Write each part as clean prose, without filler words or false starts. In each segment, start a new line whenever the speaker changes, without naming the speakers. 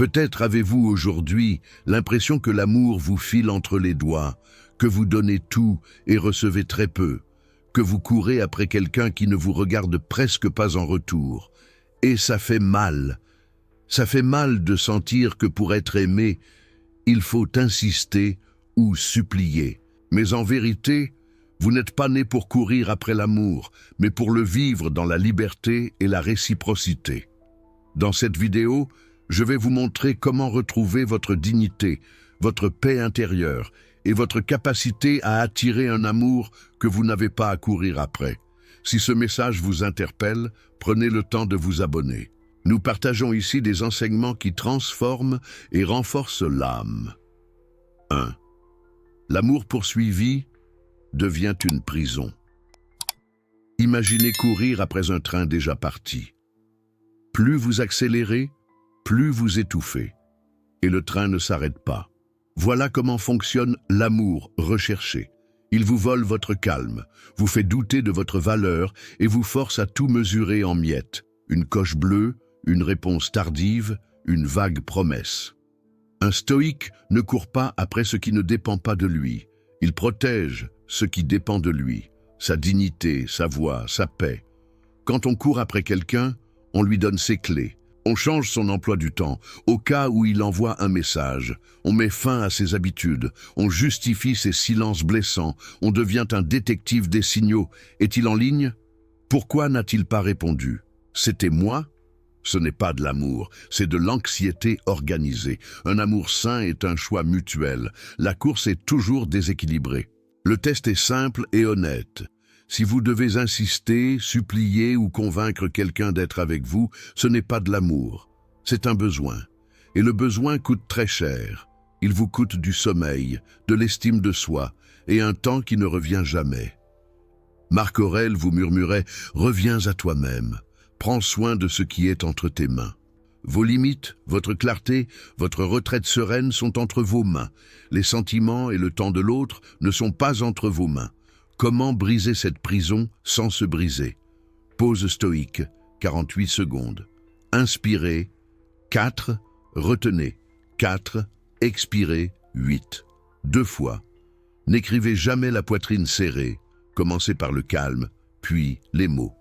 Peut-être avez-vous aujourd'hui l'impression que l'amour vous file entre les doigts, que vous donnez tout et recevez très peu, que vous courez après quelqu'un qui ne vous regarde presque pas en retour. Et ça fait mal. Ça fait mal de sentir que pour être aimé, il faut insister ou supplier. Mais en vérité, vous n'êtes pas né pour courir après l'amour, mais pour le vivre dans la liberté et la réciprocité. Dans cette vidéo, je vais vous montrer comment retrouver votre dignité, votre paix intérieure et votre capacité à attirer un amour que vous n'avez pas à courir après. Si ce message vous interpelle, prenez le temps de vous abonner. Nous partageons ici des enseignements qui transforment et renforcent l'âme. 1. L'amour poursuivi devient une prison. Imaginez courir après un train déjà parti. Plus vous accélérez, plus vous étouffez. Et le train ne s'arrête pas. Voilà comment fonctionne l'amour recherché. Il vous vole votre calme, vous fait douter de votre valeur et vous force à tout mesurer en miettes. Une coche bleue, une réponse tardive, une vague promesse. Un stoïque ne court pas après ce qui ne dépend pas de lui. Il protège ce qui dépend de lui, sa dignité, sa voix, sa paix. Quand on court après quelqu'un, on lui donne ses clés. On change son emploi du temps, au cas où il envoie un message. On met fin à ses habitudes, on justifie ses silences blessants, on devient un détective des signaux. Est-il en ligne? Pourquoi n'a-t-il pas répondu? C'était moi? Ce n'est pas de l'amour, c'est de l'anxiété organisée. Un amour sain est un choix mutuel. La course est toujours déséquilibrée. Le test est simple et honnête. Si vous devez insister, supplier ou convaincre quelqu'un d'être avec vous, ce n'est pas de l'amour, c'est un besoin. Et le besoin coûte très cher. Il vous coûte du sommeil, de l'estime de soi et un temps qui ne revient jamais. Marc Aurèle vous murmurait « Reviens à toi-même, prends soin de ce qui est entre tes mains ». Vos limites, votre clarté, votre retraite sereine sont entre vos mains. Les sentiments et le temps de l'autre ne sont pas entre vos mains. Comment briser cette prison sans se briser? Pause stoïque, 48 secondes. Inspirez, 4. Retenez, 4. Expirez, 8. 2 fois. N'écrivez jamais la poitrine serrée. Commencez par le calme, puis les mots.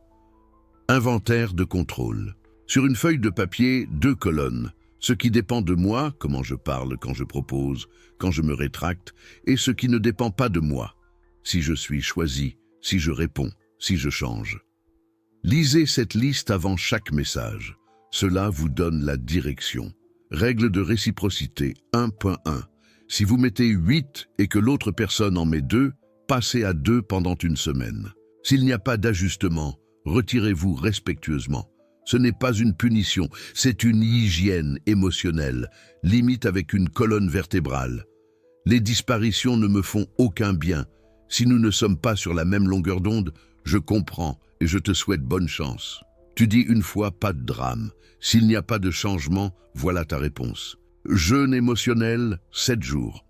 Inventaire de contrôle. Sur une feuille de papier, 2 colonnes. Ce qui dépend de moi, comment je parle quand je propose, quand je me rétracte, et ce qui ne dépend pas de moi. Si je suis choisi, si je réponds, si je change. Lisez cette liste avant chaque message. Cela vous donne la direction. Règle de réciprocité 1.1. Si vous mettez 8 et que l'autre personne en met 2, passez à 2 pendant une semaine. S'il n'y a pas d'ajustement, retirez-vous respectueusement. Ce n'est pas une punition, c'est une hygiène émotionnelle, limite avec une colonne vertébrale. Les disparitions ne me font aucun bien. Si nous ne sommes pas sur la même longueur d'onde, je comprends et je te souhaite bonne chance. Tu dis une fois, pas de drame. S'il n'y a pas de changement, voilà ta réponse. Jeûne émotionnel, 7 jours.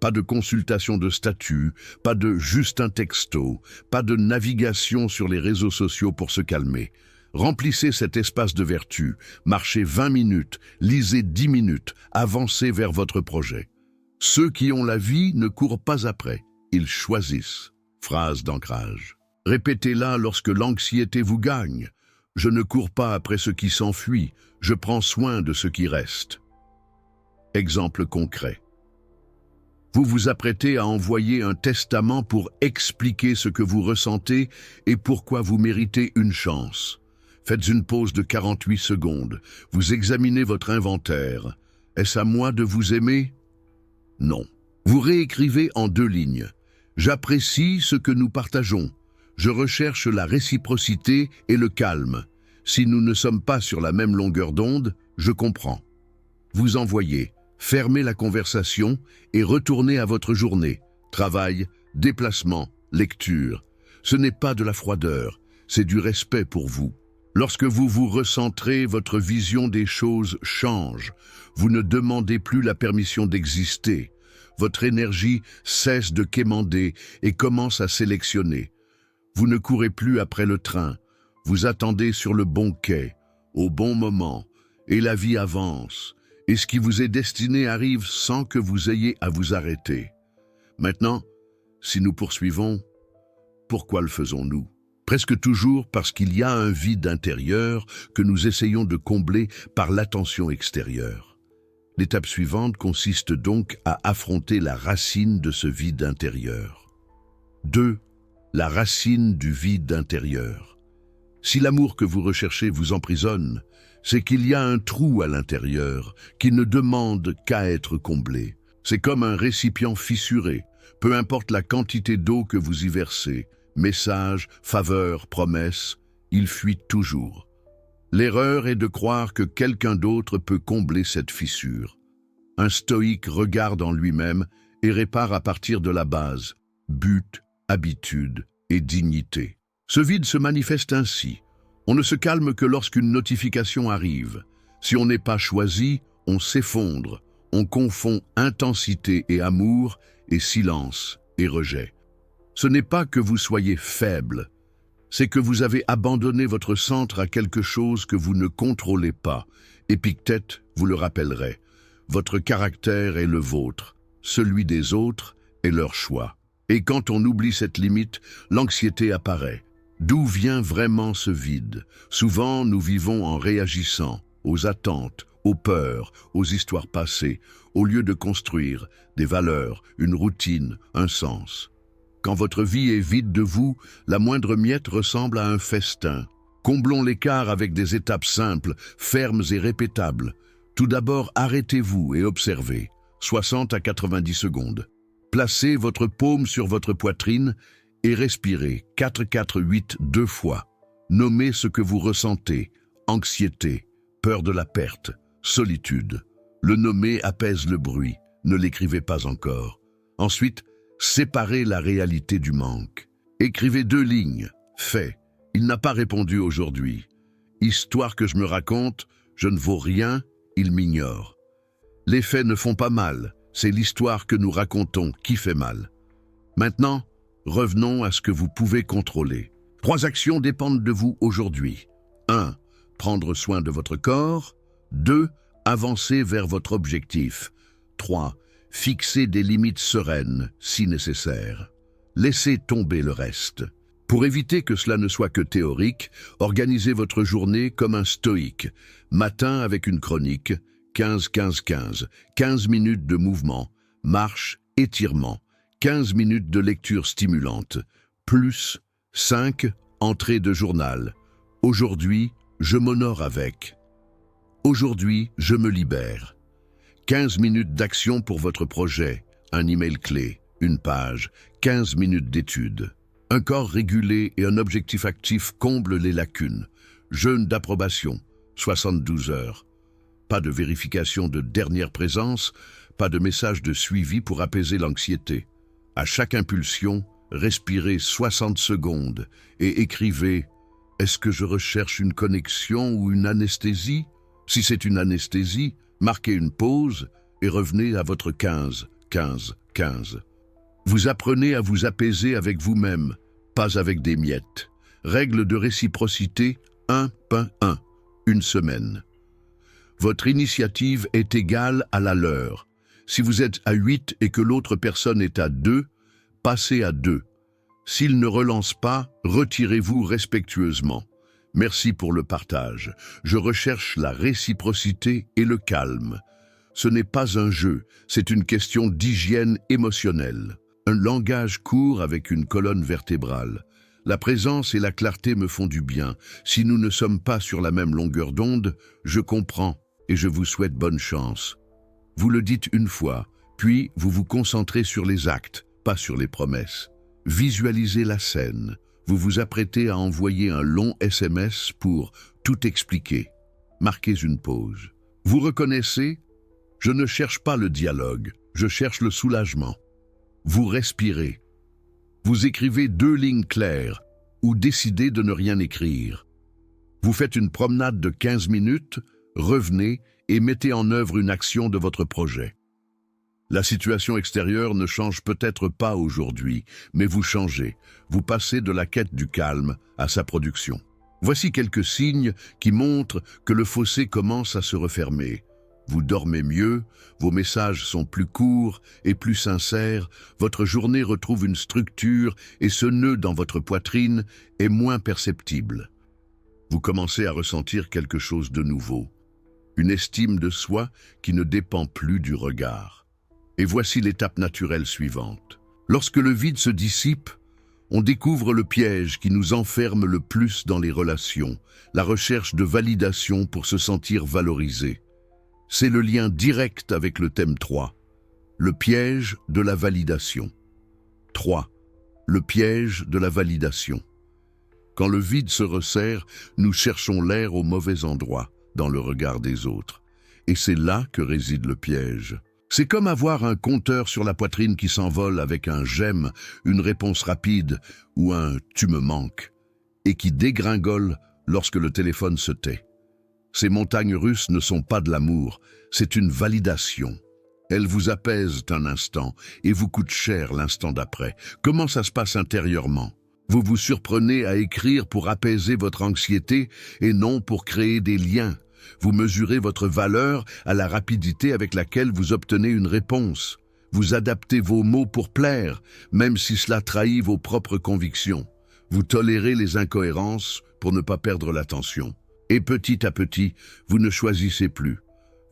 Pas de consultation de statut, pas de juste un texto, pas de navigation sur les réseaux sociaux pour se calmer. Remplissez cet espace de vertu, marchez 20 minutes, lisez 10 minutes, avancez vers votre projet. Ceux qui ont la vie ne courent pas après. Ils choisissent. Phrase d'ancrage. Répétez-la lorsque l'anxiété vous gagne. Je ne cours pas après ce qui s'enfuit, je prends soin de ce qui reste. Exemple concret. Vous vous apprêtez à envoyer un testament pour expliquer ce que vous ressentez et pourquoi vous méritez une chance. Faites une pause de 48 secondes. Vous examinez votre inventaire. Est-ce à moi de vous aimer? Non. Vous réécrivez en 2 lignes. J'apprécie ce que nous partageons. Je recherche la réciprocité et le calme. Si nous ne sommes pas sur la même longueur d'onde, je comprends. Vous envoyez, fermez la conversation et retournez à votre journée. Travail, déplacement, lecture. Ce n'est pas de la froideur, c'est du respect pour vous. Lorsque vous vous recentrez, votre vision des choses change. Vous ne demandez plus la permission d'exister. Votre énergie cesse de quémander et commence à sélectionner. Vous ne courez plus après le train. Vous attendez sur le bon quai, au bon moment, et la vie avance. et ce qui vous est destiné arrive sans que vous ayez à vous arrêter. Maintenant, si nous poursuivons, pourquoi le faisons-nous? Presque toujours parce qu'il y a un vide intérieur que nous essayons de combler par l'attention extérieure. L'étape suivante consiste donc à affronter la racine de ce vide intérieur. 2. La racine du vide intérieur. Si l'amour que vous recherchez vous emprisonne, c'est qu'il y a un trou à l'intérieur qui ne demande qu'à être comblé. C'est comme un récipient fissuré, peu importe la quantité d'eau que vous y versez, messages, faveurs, promesses, il fuit toujours. L'erreur est de croire que quelqu'un d'autre peut combler cette fissure. Un stoïque regarde en lui-même et répare à partir de la base, but, habitude et dignité. Ce vide se manifeste ainsi. On ne se calme que lorsqu'une notification arrive. Si on n'est pas choisi, on s'effondre. On confond intensité et amour et silence et rejet. Ce n'est pas que vous soyez faible, c'est que vous avez abandonné votre centre à quelque chose que vous ne contrôlez pas. Épictète vous le rappellerait. Votre caractère est le vôtre, celui des autres est leur choix. Et quand on oublie cette limite, l'anxiété apparaît. D'où vient vraiment ce vide? Souvent, nous vivons en réagissant aux attentes, aux peurs, aux histoires passées, au lieu de construire des valeurs, une routine, un sens. Quand votre vie est vide de vous, la moindre miette ressemble à un festin. Comblons l'écart avec des étapes simples, fermes et répétables. Tout d'abord, arrêtez-vous et observez. 60 à 90 secondes. Placez votre paume sur votre poitrine et respirez 4-4-8 2 fois. Nommez ce que vous ressentez. Anxiété, peur de la perte, solitude. Le nommer apaise le bruit. Ne l'écrivez pas encore. Ensuite, séparez la réalité du manque. Écrivez 2 lignes. Fait. Il n'a pas répondu aujourd'hui. Histoire que je me raconte, je ne vaux rien, il m'ignore. Les faits ne font pas mal, c'est l'histoire que nous racontons qui fait mal. Maintenant, revenons à ce que vous pouvez contrôler. 3 actions dépendent de vous aujourd'hui. 1. Prendre soin de votre corps. 2. Avancer vers votre objectif. 3. Fixer des limites sereines, si nécessaire. Laissez tomber le reste. Pour éviter que cela ne soit que théorique, organisez votre journée comme un stoïque. Matin avec une chronique, 15-15-15, 15 minutes de mouvement, marche, étirement, 15 minutes de lecture stimulante, plus 5 entrées de journal. Aujourd'hui, je m'honore avec. Aujourd'hui, je me libère. 15 minutes d'action pour votre projet, un email clé, une page, 15 minutes d'étude. Un corps régulé et un objectif actif comblent les lacunes. Jeûne d'approbation, 72 heures. Pas de vérification de dernière présence, pas de message de suivi pour apaiser l'anxiété. À chaque impulsion, respirez 60 secondes et écrivez « Est-ce que je recherche une connexion ou une anesthésie ?» Si c'est une anesthésie, marquez une pause et revenez à votre 15-15-15. Vous apprenez à vous apaiser avec vous-même, pas avec des miettes. Règle de réciprocité 1.1, une semaine. Votre initiative est égale à la leur. Si vous êtes à 8 et que l'autre personne est à 2, passez à 2. S'il ne relance pas, retirez-vous respectueusement. Merci pour le partage. Je recherche la réciprocité et le calme. Ce n'est pas un jeu, c'est une question d'hygiène émotionnelle. Un langage court avec une colonne vertébrale. La présence et la clarté me font du bien. Si nous ne sommes pas sur la même longueur d'onde, je comprends et je vous souhaite bonne chance. Vous le dites une fois, puis vous vous concentrez sur les actes, pas sur les promesses. Visualisez la scène. Vous vous apprêtez à envoyer un long SMS pour tout expliquer. Marquez une pause. Vous reconnaissez? Je ne cherche pas le dialogue, je cherche le soulagement. Vous respirez. Vous écrivez 2 lignes claires ou décidez de ne rien écrire. Vous faites une promenade de 15 minutes, revenez et mettez en œuvre une action de votre projet. La situation extérieure ne change peut-être pas aujourd'hui, mais vous changez. Vous passez de la quête du calme à sa production. Voici quelques signes qui montrent que le fossé commence à se refermer. Vous dormez mieux, vos messages sont plus courts et plus sincères, votre journée retrouve une structure et ce nœud dans votre poitrine est moins perceptible. Vous commencez à ressentir quelque chose de nouveau, une estime de soi qui ne dépend plus du regard. Et voici l'étape naturelle suivante. Lorsque le vide se dissipe, on découvre le piège qui nous enferme le plus dans les relations, la recherche de validation pour se sentir valorisé. C'est le lien direct avec le thème 3, le piège de la validation. 3. Le piège de la validation. Quand le vide se resserre, nous cherchons l'air au mauvais endroit, dans le regard des autres. Et c'est là que réside le piège. C'est comme avoir un compteur sur la poitrine qui s'envole avec un « j'aime », une réponse rapide ou un « tu me manques » et qui dégringole lorsque le téléphone se tait. Ces montagnes russes ne sont pas de l'amour, c'est une validation. Elles vous apaisent un instant et vous coûtent cher l'instant d'après. Comment ça se passe intérieurement? Vous vous surprenez à écrire pour apaiser votre anxiété et non pour créer des liens. Vous mesurez votre valeur à la rapidité avec laquelle vous obtenez une réponse. Vous adaptez vos mots pour plaire, même si cela trahit vos propres convictions. Vous tolérez les incohérences pour ne pas perdre l'attention. Et petit à petit, vous ne choisissez plus.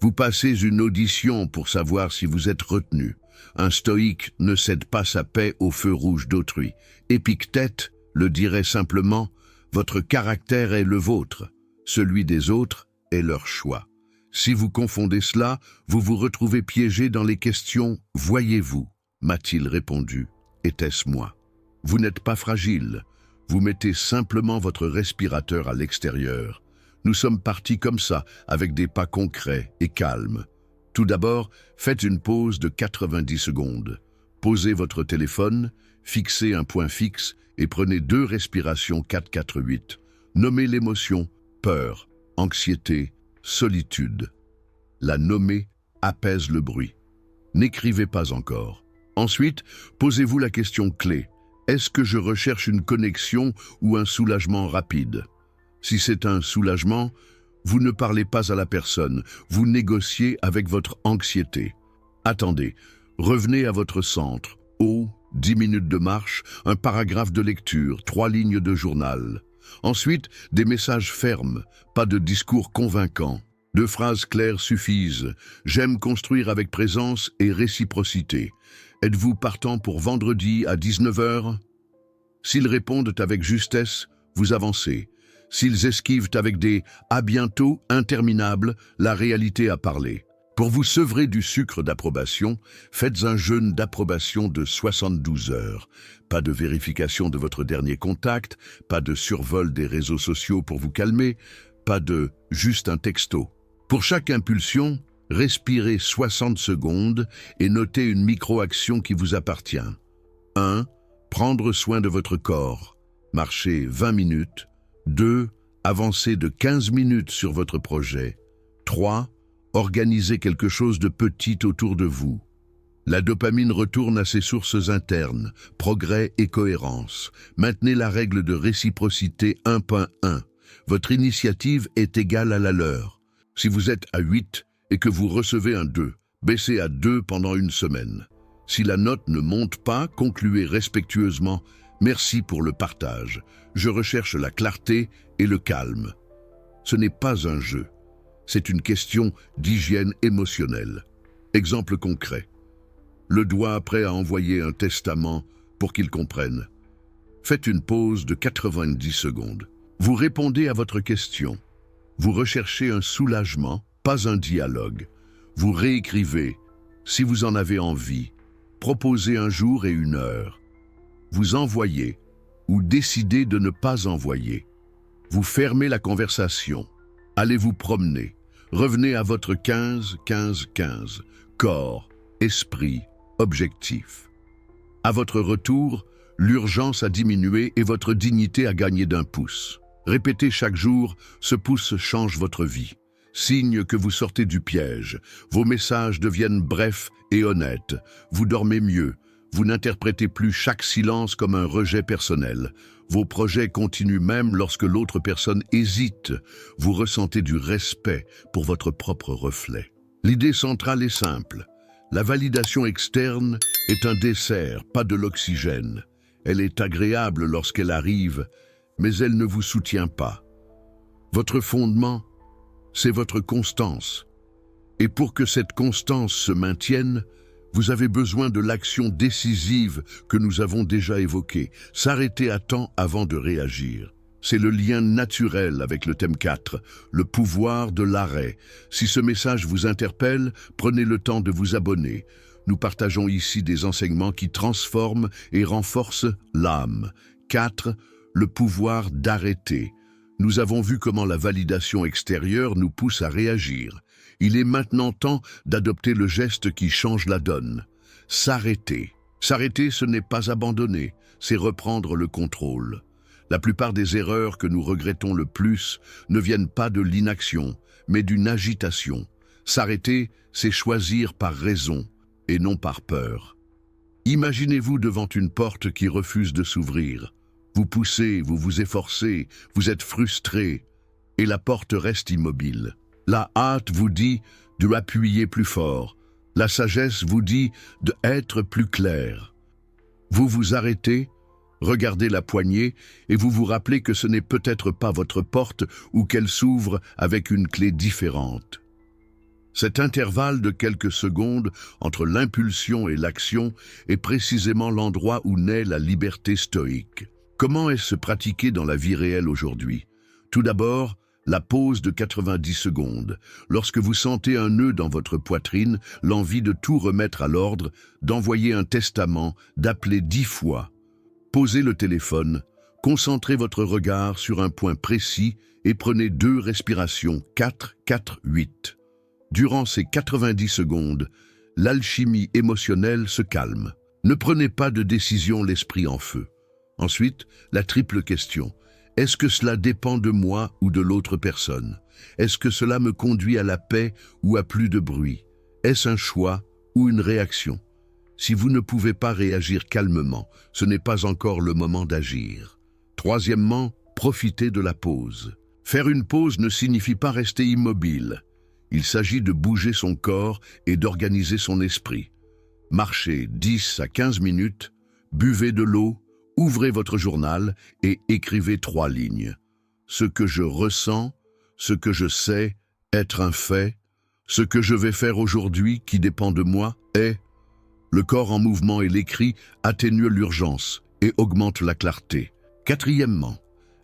Vous passez une audition pour savoir si vous êtes retenu. Un stoïque ne cède pas sa paix au feu rouge d'autrui. Épictète le dirait simplement, votre caractère est le vôtre, celui des autres est leur choix. Si vous confondez cela, vous vous retrouvez piégé dans les questions « Voyez-vous » m'a-t-il répondu. Était-ce moi? Vous n'êtes pas fragile. Vous mettez simplement votre respirateur à l'extérieur. Nous sommes partis comme ça, avec des pas concrets et calmes. Tout d'abord, faites une pause de 90 secondes. Posez votre téléphone, fixez un point fixe et prenez 2 respirations 4-4-8. Nommez l'émotion, peur, anxiété, solitude. La nommer apaise le bruit. N'écrivez pas encore. Ensuite, posez-vous la question clé. Est-ce que je recherche une connexion ou un soulagement rapide? Si c'est un soulagement, vous ne parlez pas à la personne, vous négociez avec votre anxiété. Attendez, revenez à votre centre. 10 minutes de marche, un paragraphe de lecture, 3 lignes de journal. Ensuite, des messages fermes, pas de discours convaincants. 2 phrases claires suffisent. J'aime construire avec présence et réciprocité. Êtes-vous partant pour vendredi à 19 h? S'ils répondent avec justesse, vous avancez. S'ils esquivent avec des « à bientôt » interminables, la réalité a parlé. Pour vous sevrer du sucre d'approbation, faites un jeûne d'approbation de 72 heures. Pas de vérification de votre dernier contact, pas de survol des réseaux sociaux pour vous calmer, pas de « juste un texto ». Pour chaque impulsion, respirez 60 secondes et notez une micro-action qui vous appartient. 1. Prendre soin de votre corps. Marchez 20 minutes. 2. Avancer de 15 minutes sur votre projet. 3. Organisez quelque chose de petit autour de vous. La dopamine retourne à ses sources internes, progrès et cohérence. Maintenez la règle de réciprocité 1.1. Votre initiative est égale à la leur. Si vous êtes à 8 et que vous recevez un 2, baissez à 2 pendant une semaine. Si la note ne monte pas, concluez respectueusement « Merci pour le partage. Je recherche la clarté et le calme. » Ce n'est pas un jeu. C'est une question d'hygiène émotionnelle. Exemple concret. Le doigt prêt à envoyer un testament pour qu'il comprenne. Faites une pause de 90 secondes. Vous répondez à votre question. Vous recherchez un soulagement, pas un dialogue. Vous réécrivez, si vous en avez envie. Proposez un jour et une heure. Vous envoyez ou décidez de ne pas envoyer. Vous fermez la conversation. Allez vous promener. Revenez à votre 15-15-15. Corps, esprit, objectif. À votre retour, l'urgence a diminué et votre dignité a gagné d'1 pouce. Répétez chaque jour, ce pouce change votre vie. Signe que vous sortez du piège. Vos messages deviennent brefs et honnêtes. Vous dormez mieux. Vous n'interprétez plus chaque silence comme un rejet personnel. Vos projets continuent même lorsque l'autre personne hésite. Vous ressentez du respect pour votre propre reflet. L'idée centrale est simple. La validation externe est un dessert, pas de l'oxygène. Elle est agréable lorsqu'elle arrive, mais elle ne vous soutient pas. Votre fondement, c'est votre constance. Et pour que cette constance se maintienne, vous avez besoin de l'action décisive que nous avons déjà évoquée, s'arrêter à temps avant de réagir. C'est le lien naturel avec le thème 4, le pouvoir de l'arrêt. Si ce message vous interpelle, prenez le temps de vous abonner. Nous partageons ici des enseignements qui transforment et renforcent l'âme. 4. Le pouvoir d'arrêter. Nous avons vu comment la validation extérieure nous pousse à réagir. Il est maintenant temps d'adopter le geste qui change la donne. S'arrêter. S'arrêter, ce n'est pas abandonner, c'est reprendre le contrôle. La plupart des erreurs que nous regrettons le plus ne viennent pas de l'inaction, mais d'une agitation. S'arrêter, c'est choisir par raison et non par peur. Imaginez-vous devant une porte qui refuse de s'ouvrir. Vous poussez, vous vous efforcez, vous êtes frustré, et la porte reste immobile. La hâte vous dit de appuyer plus fort. La sagesse vous dit d'être plus clair. Vous vous arrêtez, regardez la poignée et vous vous rappelez que ce n'est peut-être pas votre porte ou qu'elle s'ouvre avec une clé différente. Cet intervalle de quelques secondes entre l'impulsion et l'action est précisément l'endroit où naît la liberté stoïque. Comment est-ce pratiqué dans la vie réelle aujourd'hui? Tout d'abord, la pause de 90 secondes. Lorsque vous sentez un nœud dans votre poitrine, l'envie de tout remettre à l'ordre, d'envoyer un testament, d'appeler 10 fois. Posez le téléphone, concentrez votre regard sur un point précis et prenez 2 respirations, 4, 4, 8. Durant ces 90 secondes, l'alchimie émotionnelle se calme. Ne prenez pas de décision l'esprit en feu. Ensuite, la triple question. Est-ce que cela dépend de moi ou de l'autre personne? Est-ce que cela me conduit à la paix ou à plus de bruit? Est-ce un choix ou une réaction? Si vous ne pouvez pas réagir calmement, ce n'est pas encore le moment d'agir. Troisièmement, profitez de la pause. Faire une pause ne signifie pas rester immobile. Il s'agit de bouger son corps et d'organiser son esprit. Marchez 10 à 15 minutes, buvez de l'eau, ouvrez votre journal et écrivez 3 lignes. Ce que je ressens, ce que je sais être un fait, ce que je vais faire aujourd'hui qui dépend de moi est... Le corps en mouvement et l'écrit atténuent l'urgence et augmentent la clarté. Quatrièmement,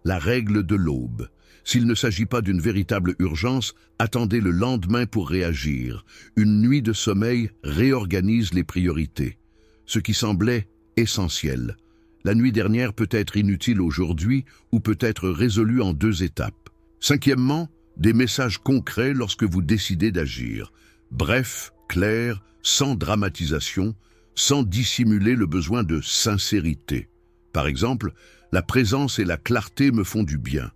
la règle de l'aube. S'il ne s'agit pas d'une véritable urgence, attendez le lendemain pour réagir. Une nuit de sommeil réorganise les priorités. Ce qui semblait essentiel. La nuit dernière peut être inutile aujourd'hui ou peut être résolue en 2 étapes. Cinquièmement, des messages concrets lorsque vous décidez d'agir. Bref, clair, sans dramatisation, sans dissimuler le besoin de sincérité. Par exemple, la présence et la clarté me font du bien.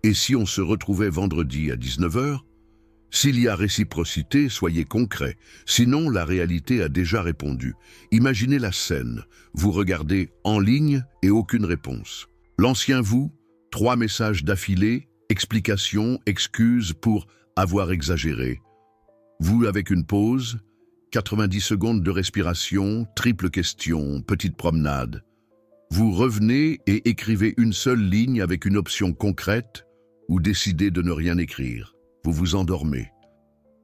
Et si on se retrouvait vendredi à 19h? S'il y a réciprocité, soyez concret. Sinon, la réalité a déjà répondu. Imaginez la scène. Vous regardez en ligne et aucune réponse. L'ancien vous, 3 messages d'affilée, explications, excuses pour avoir exagéré. Vous avec une pause, 90 secondes de respiration, triple question, petite promenade. Vous revenez et écrivez une seule ligne avec une option concrète ou décidez de ne rien écrire. Vous vous endormez.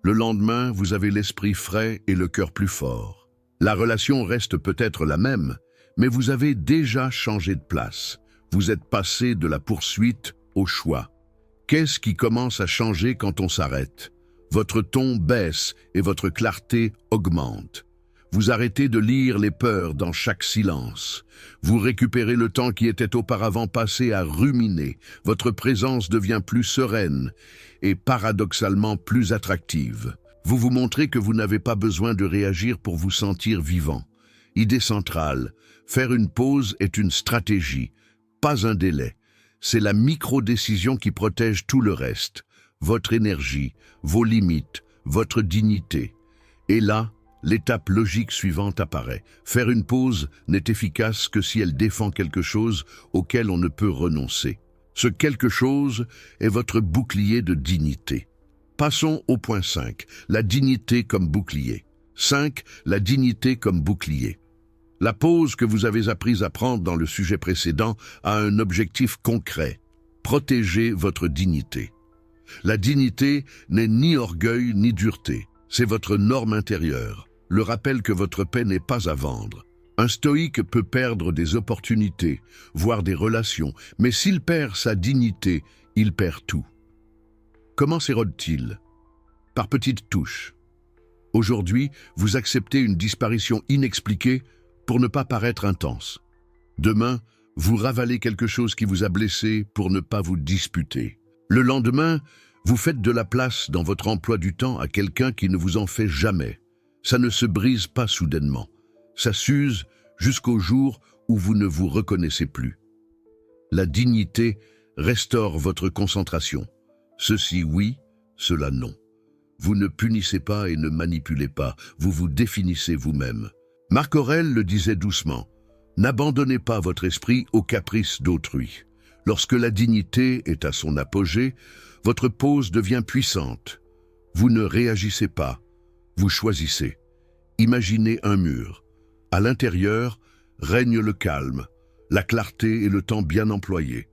Le lendemain, vous avez l'esprit frais et le cœur plus fort. La relation reste peut-être la même, mais vous avez déjà changé de place. Vous êtes passé de la poursuite au choix. Qu'est-ce qui commence à changer quand on s'arrête? Votre ton baisse et votre clarté augmente. Vous arrêtez de lire les peurs dans chaque silence. Vous récupérez le temps qui était auparavant passé à ruminer. Votre présence devient plus sereine et paradoxalement plus attractive. Vous vous montrez que vous n'avez pas besoin de réagir pour vous sentir vivant. Idée centrale, faire une pause est une stratégie, pas un délai. C'est la micro-décision qui protège tout le reste. Votre énergie, vos limites, votre dignité. Et là, l'étape logique suivante apparaît. Faire une pause n'est efficace que si elle défend quelque chose auquel on ne peut renoncer. Ce quelque chose est votre bouclier de dignité. Passons au point 5, la dignité comme bouclier. 5. La dignité comme bouclier. La pose que vous avez appris à prendre dans le sujet précédent a un objectif concret. Protéger votre dignité. La dignité n'est ni orgueil ni dureté. C'est votre norme intérieure. Le rappel que votre paix n'est pas à vendre. Un stoïque peut perdre des opportunités, voire des relations, mais s'il perd sa dignité, il perd tout. Comment s'érode-t-il? Par petites touches. Aujourd'hui, vous acceptez une disparition inexpliquée pour ne pas paraître intense. Demain, vous ravalez quelque chose qui vous a blessé pour ne pas vous disputer. Le lendemain, vous faites de la place dans votre emploi du temps à quelqu'un qui ne vous en fait jamais. Ça ne se brise pas soudainement. Ça s'use jusqu'au jour où vous ne vous reconnaissez plus. La dignité restaure votre concentration. Ceci oui, cela non. Vous ne punissez pas et ne manipulez pas, vous vous définissez vous-même. Marc Aurèle le disait doucement, « N'abandonnez pas votre esprit aux caprices d'autrui. Lorsque la dignité est à son apogée, votre pose devient puissante. Vous ne réagissez pas, vous choisissez. Imaginez un mur. À l'intérieur règne le calme, la clarté et le temps bien employés.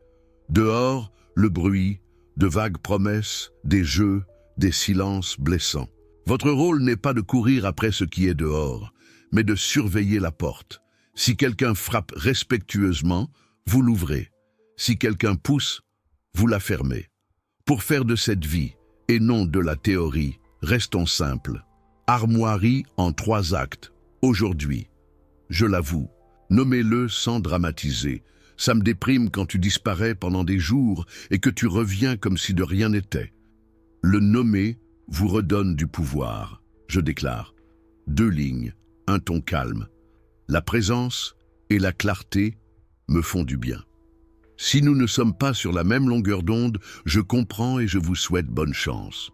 Dehors, le bruit, de vagues promesses, des jeux, des silences blessants. Votre rôle n'est pas de courir après ce qui est dehors, mais de surveiller la porte. Si quelqu'un frappe respectueusement, vous l'ouvrez. Si quelqu'un pousse, vous la fermez. Pour faire de cette vie, et non de la théorie, restons simples. Armoirie en 3 actes. Aujourd'hui, je l'avoue, nommez-le sans dramatiser. Ça me déprime quand tu disparais pendant des jours et que tu reviens comme si de rien n'était. Le nommer vous redonne du pouvoir. Je déclare. 2 lignes, un ton calme. La présence et la clarté me font du bien. Si nous ne sommes pas sur la même longueur d'onde, je comprends et je vous souhaite bonne chance.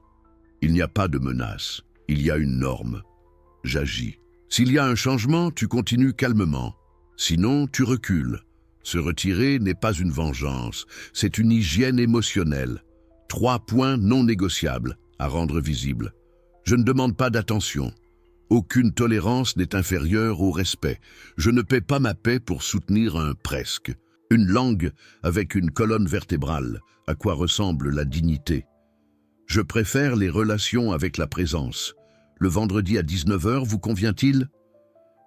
Il n'y a pas de menace, il y a une norme. J'agis. S'il y a un changement, tu continues calmement. Sinon, tu recules. Se retirer n'est pas une vengeance, c'est une hygiène émotionnelle. 3 points non négociables à rendre visibles. Je ne demande pas d'attention. Aucune tolérance n'est inférieure au respect. Je ne paie pas ma paix pour soutenir un presque. Une langue avec une colonne vertébrale, à quoi ressemble la dignité. Je préfère les relations avec la présence. Le vendredi à 19h vous convient-il?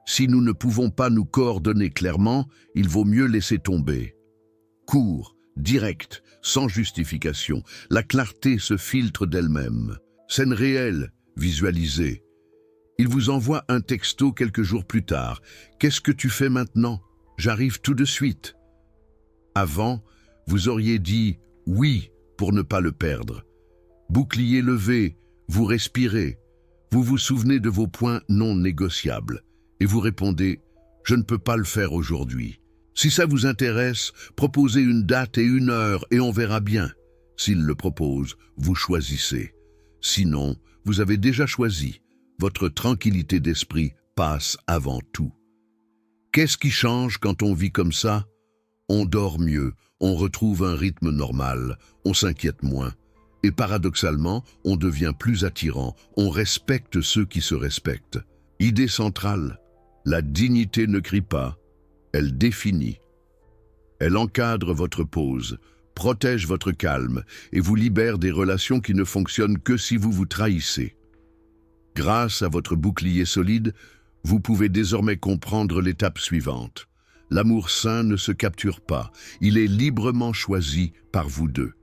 Si nous ne pouvons pas nous coordonner clairement, il vaut mieux laisser tomber. Court, direct, sans justification, la clarté se filtre d'elle-même. Scène réelle, visualisée. Il vous envoie un texto quelques jours plus tard. « Qu'est-ce que tu fais maintenant? J'arrive tout de suite. » Avant, vous auriez dit « oui » pour ne pas le perdre. Bouclier levé, vous respirez. Vous vous souvenez de vos points non négociables. Et vous répondez « je ne peux pas le faire aujourd'hui ». Si ça vous intéresse, proposez une date et une heure et on verra bien. S'il le propose, vous choisissez. Sinon, vous avez déjà choisi. Votre tranquillité d'esprit passe avant tout. Qu'est-ce qui change quand on vit comme ça? On dort mieux, on retrouve un rythme normal, on s'inquiète moins. Et paradoxalement, on devient plus attirant, on respecte ceux qui se respectent. Idée centrale, la dignité ne crie pas, elle définit. Elle encadre votre pose, protège votre calme et vous libère des relations qui ne fonctionnent que si vous vous trahissez. Grâce à votre bouclier solide, vous pouvez désormais comprendre l'étape suivante. L'amour sain ne se capture pas, il est librement choisi par vous deux.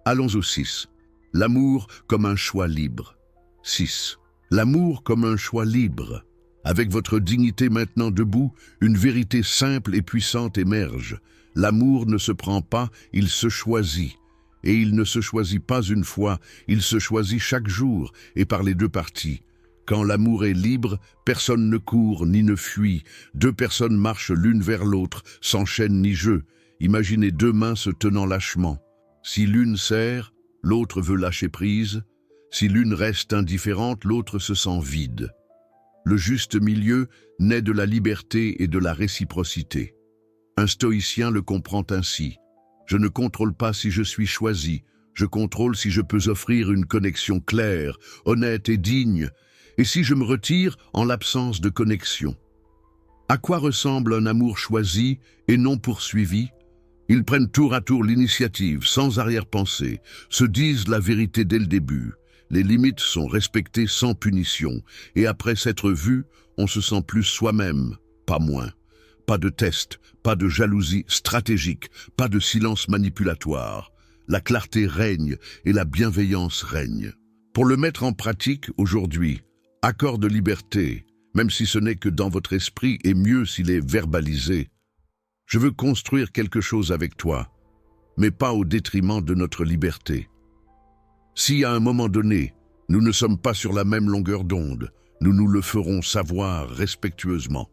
Allons au 6. L'amour comme un choix libre. 6. L'amour comme un choix libre. Avec votre dignité maintenant debout, une vérité simple et puissante émerge. L'amour ne se prend pas, il se choisit. Et il ne se choisit pas une fois, il se choisit chaque jour et par les deux parties. Quand l'amour est libre, personne ne court ni ne fuit. 2 personnes marchent l'une vers l'autre, sans chaîne ni jeu. Imaginez 2 mains se tenant lâchement. Si l'une serre, l'autre veut lâcher prise. Si l'une reste indifférente, l'autre se sent vide. Le juste milieu naît de la liberté et de la réciprocité. Un stoïcien le comprend ainsi. Je ne contrôle pas si je suis choisi, Je contrôle si je peux offrir une connexion claire, honnête et digne, et si je me retire en l'absence de connexion. À quoi ressemble un amour choisi et non poursuivi? Ils prennent tour à tour l'initiative, sans arrière-pensée, se disent la vérité dès le début. Les limites sont respectées sans punition, et après s'être vu, on se sent plus soi-même, pas moins. Pas de test, pas de jalousie stratégique, pas de silence manipulatoire. La clarté règne et la bienveillance règne. Pour le mettre en pratique aujourd'hui, accord de liberté, même si ce n'est que dans votre esprit et mieux s'il est verbalisé. Je veux construire quelque chose avec toi, mais pas au détriment de notre liberté. Si à un moment donné, nous ne sommes pas sur la même longueur d'onde, nous nous le ferons savoir respectueusement.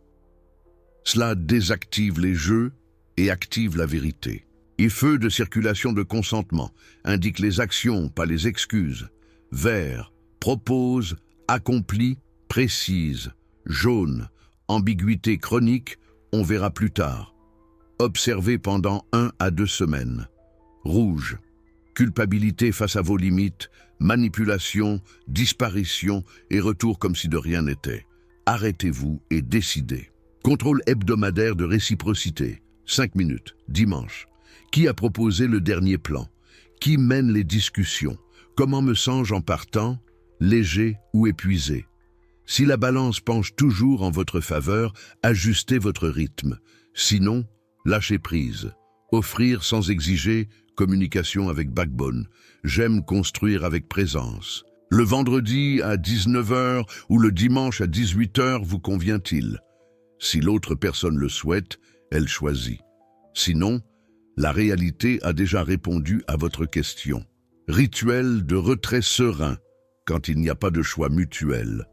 Cela désactive les jeux et active la vérité. Et feu de circulation de consentement indique les actions, pas les excuses. Vert, propose, accomplit, précise. Jaune, ambiguïté chronique, on verra plus tard. Observez pendant 1 à 2 semaines. Rouge, culpabilité face à vos limites, manipulation, disparition et retour comme si de rien n'était. Arrêtez-vous et décidez. Contrôle hebdomadaire de réciprocité. 5 minutes, dimanche. Qui a proposé le dernier plan? Qui mène les discussions? Comment me sens-je en partant? Léger ou épuisé? Si la balance penche toujours en votre faveur, ajustez votre rythme. Sinon, lâchez prise. Offrir sans exiger, communication avec backbone. J'aime construire avec présence. Le vendredi à 19 h ou le dimanche à 18 h vous convient-il? Si l'autre personne le souhaite, elle choisit. Sinon, la réalité a déjà répondu à votre question. Rituel de retrait serein, quand il n'y a pas de choix mutuel.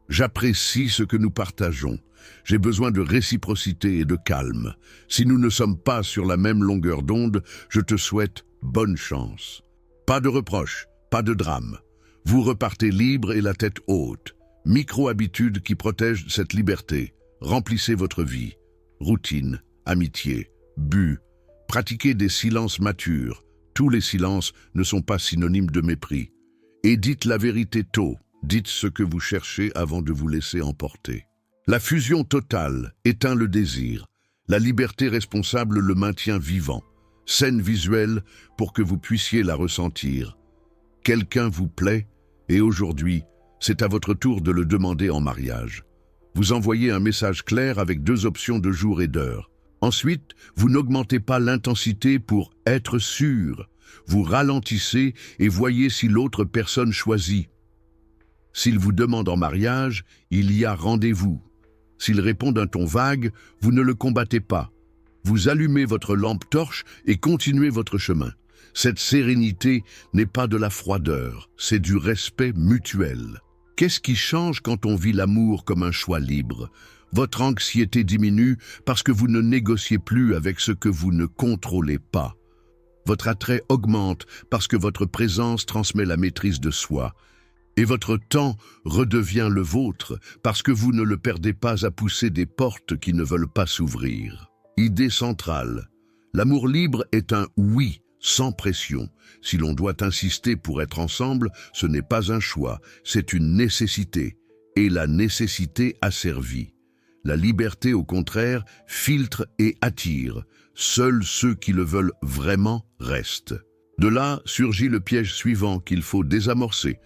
J'apprécie ce que nous partageons. J'ai besoin de réciprocité et de calme. Si nous ne sommes pas sur la même longueur d'onde, je te souhaite bonne chance. Pas de reproches, pas de drame. Vous repartez libre et la tête haute. Micro-habitudes qui protègent cette liberté. Remplissez votre vie. Routine, amitié, but. Pratiquez des silences matures. Tous les silences ne sont pas synonymes de mépris. Et dites la vérité tôt. Dites ce que vous cherchez avant de vous laisser emporter. La fusion totale éteint le désir. La liberté responsable le maintient vivant. Scène visuelle pour que vous puissiez la ressentir. Quelqu'un vous plaît et aujourd'hui, c'est à votre tour de le demander en mariage. Vous envoyez un message clair avec 2 options de jour et d'heure. Ensuite, vous n'augmentez pas l'intensité pour être sûr. Vous ralentissez et voyez si l'autre personne choisit. S'il vous demande en mariage, il y a rendez-vous. S'il répond d'un ton vague, vous ne le combattez pas. Vous allumez votre lampe torche et continuez votre chemin. Cette sérénité n'est pas de la froideur, c'est du respect mutuel. Qu'est-ce qui change quand on vit l'amour comme un choix libre? Votre anxiété diminue parce que vous ne négociez plus avec ce que vous ne contrôlez pas. Votre attrait augmente parce que votre présence transmet la maîtrise de soi. Et votre temps redevient le vôtre parce que vous ne le perdez pas à pousser des portes qui ne veulent pas s'ouvrir. Idée centrale. L'amour libre est un oui sans pression. Si l'on doit insister pour être ensemble, ce n'est pas un choix, c'est une nécessité. Et la nécessité asservit. La liberté, au contraire, filtre et attire. Seuls ceux qui le veulent vraiment restent. De là surgit le piège suivant qu'il faut désamorcer.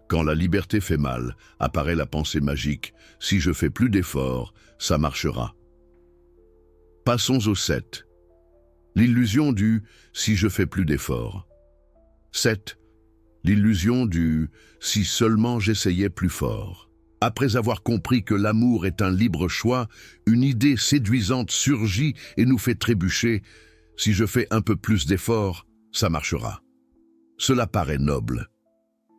Quand la liberté fait mal, apparaît la pensée magique. Si je fais plus d'efforts, ça marchera. Passons au 7. L'illusion du « si je fais plus d'efforts ». 7. L'illusion du « si seulement j'essayais plus fort ». Après avoir compris que l'amour est un libre choix, une idée séduisante surgit et nous fait trébucher. Si je fais un peu plus d'efforts, ça marchera. Cela paraît noble.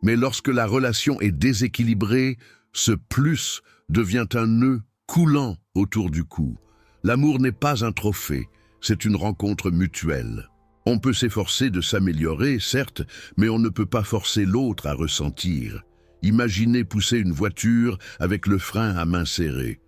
Mais lorsque la relation est déséquilibrée, ce plus devient un nœud coulant autour du cou. L'amour n'est pas un trophée, c'est une rencontre mutuelle. On peut s'efforcer de s'améliorer, certes, mais on ne peut pas forcer l'autre à ressentir. Imaginez pousser une voiture avec le frein à main serrée.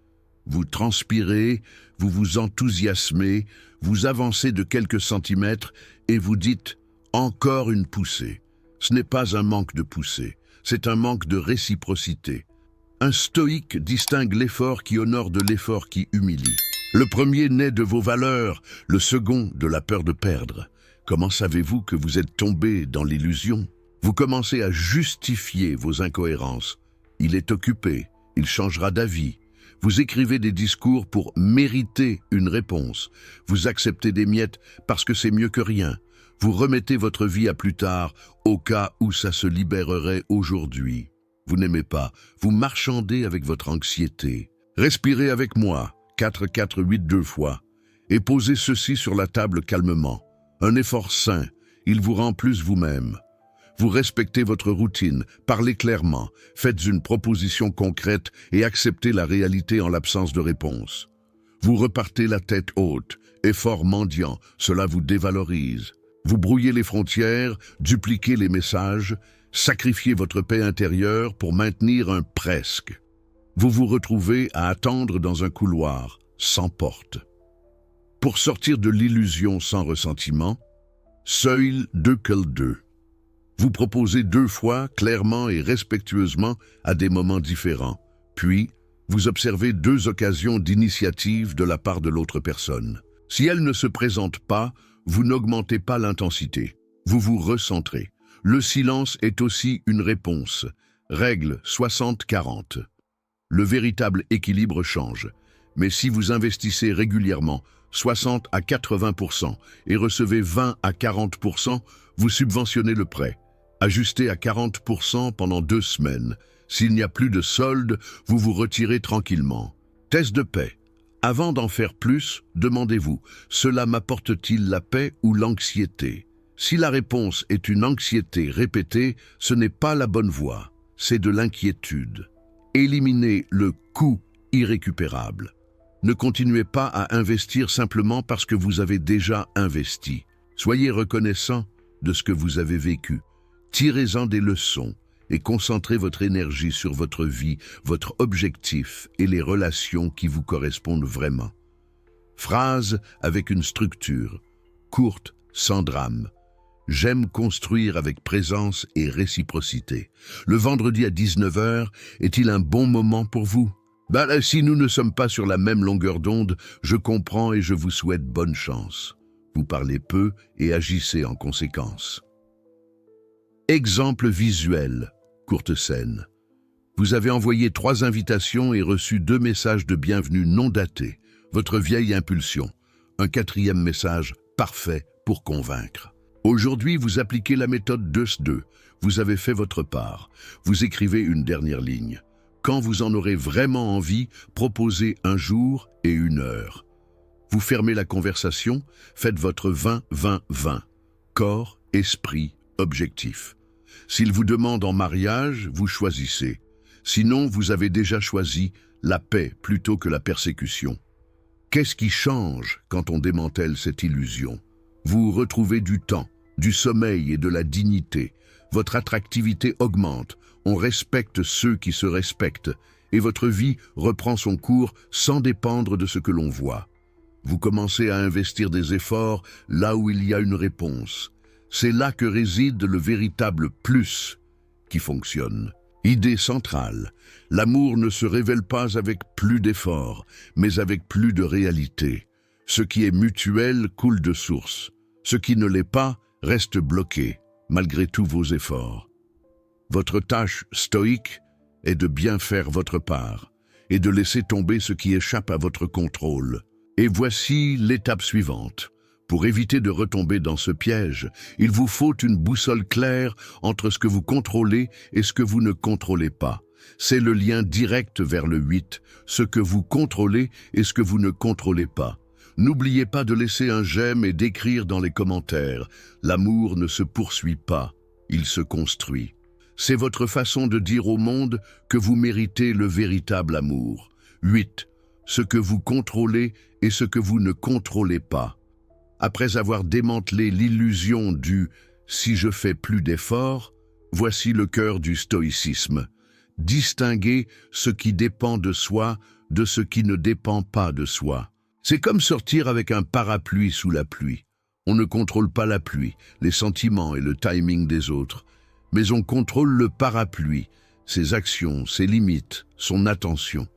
Vous transpirez, vous vous enthousiasmez, vous avancez de quelques centimètres et vous dites « Encore une poussée. Ce n'est pas un manque de poussée, c'est un manque de réciprocité. Un stoïque distingue l'effort qui honore de l'effort qui humilie. Le premier naît de vos valeurs, le second de la peur de perdre. Comment savez-vous que vous êtes tombé dans l'illusion? Vous commencez à justifier vos incohérences. Il est occupé, il changera d'avis. Vous écrivez des discours pour mériter une réponse. Vous acceptez des miettes parce que c'est mieux que rien. Vous remettez votre vie à plus tard, au cas où ça se libérerait aujourd'hui. Vous n'aimez pas, vous marchandez avec votre anxiété. Respirez avec moi, 4-4-8 2 fois, et posez ceci sur la table calmement. Un effort sain, il vous rend plus vous-même. Vous respectez votre routine, parlez clairement, faites une proposition concrète et acceptez la réalité en l'absence de réponse. Vous repartez la tête haute, effort mendiant, cela vous dévalorise. Vous brouillez les frontières, dupliquez les messages, sacrifiez votre paix intérieure pour maintenir un presque. Vous vous retrouvez à attendre dans un couloir, sans porte. Pour sortir de l'illusion sans ressentiment, seuil 2. Vous proposez 2 fois, clairement et respectueusement, à des moments différents. Puis, vous observez 2 occasions d'initiative de la part de l'autre personne. Si elle ne se présente pas, vous n'augmentez pas l'intensité. Vous vous recentrez. Le silence est aussi une réponse. Règle 60-40. Le véritable équilibre change. Mais si vous investissez régulièrement 60 à 80% et recevez 20 à 40%, vous subventionnez le prêt. Ajustez à 40% pendant 2 semaines. S'il n'y a plus de solde, vous vous retirez tranquillement. Test de paix. Avant d'en faire plus, demandez-vous, cela m'apporte-t-il la paix ou l'anxiété? Si la réponse est une anxiété répétée, ce n'est pas la bonne voie, c'est de l'inquiétude. Éliminez le coût irrécupérable. Ne continuez pas à investir simplement parce que vous avez déjà investi. Soyez reconnaissant de ce que vous avez vécu. Tirez-en des leçons et concentrez votre énergie sur votre vie, votre objectif et les relations qui vous correspondent vraiment. Phrase avec une structure, courte, sans drame. J'aime construire avec présence et réciprocité. Le vendredi à 19h est-il un bon moment pour vous? Si nous ne sommes pas sur la même longueur d'onde, je comprends et je vous souhaite bonne chance. Vous parlez peu et agissez en conséquence. Exemple visuel, courte scène. Vous avez envoyé 3 invitations et reçu 2 messages de bienvenue non datés. Votre vieille impulsion. Un 4e message parfait pour convaincre. Aujourd'hui, vous appliquez la méthode 2-2. Vous avez fait votre part. Vous écrivez une dernière ligne. Quand vous en aurez vraiment envie, proposez un jour et une heure. Vous fermez la conversation, faites votre 20-20-20. Corps, esprit, objectif. S'il vous demande en mariage, vous choisissez. Sinon, vous avez déjà choisi la paix plutôt que la persécution. Qu'est-ce qui change quand on démantèle cette illusion? Vous retrouvez du temps, du sommeil et de la dignité. Votre attractivité augmente, on respecte ceux qui se respectent, et votre vie reprend son cours sans dépendre de ce que l'on voit. Vous commencez à investir des efforts là où il y a une réponse. C'est là que réside le véritable plus qui fonctionne. Idée centrale, l'amour ne se révèle pas avec plus d'efforts, mais avec plus de réalité. Ce qui est mutuel coule de source. Ce qui ne l'est pas reste bloqué, malgré tous vos efforts. Votre tâche stoïque est de bien faire votre part et de laisser tomber ce qui échappe à votre contrôle. Et voici l'étape suivante. Pour éviter de retomber dans ce piège, il vous faut une boussole claire entre ce que vous contrôlez et ce que vous ne contrôlez pas. C'est le lien direct vers le 8, ce que vous contrôlez et ce que vous ne contrôlez pas. N'oubliez pas de laisser un j'aime et d'écrire dans les commentaires. L'amour ne se poursuit pas, il se construit. C'est votre façon de dire au monde que vous méritez le véritable amour. 8. Ce que vous contrôlez et ce que vous ne contrôlez pas. Après avoir démantelé l'illusion du « si je fais plus d'efforts », voici le cœur du stoïcisme. Distinguer ce qui dépend de soi de ce qui ne dépend pas de soi. C'est comme sortir avec un parapluie sous la pluie. On ne contrôle pas la pluie, les sentiments et le timing des autres, mais on contrôle le parapluie, ses actions, ses limites, son attention.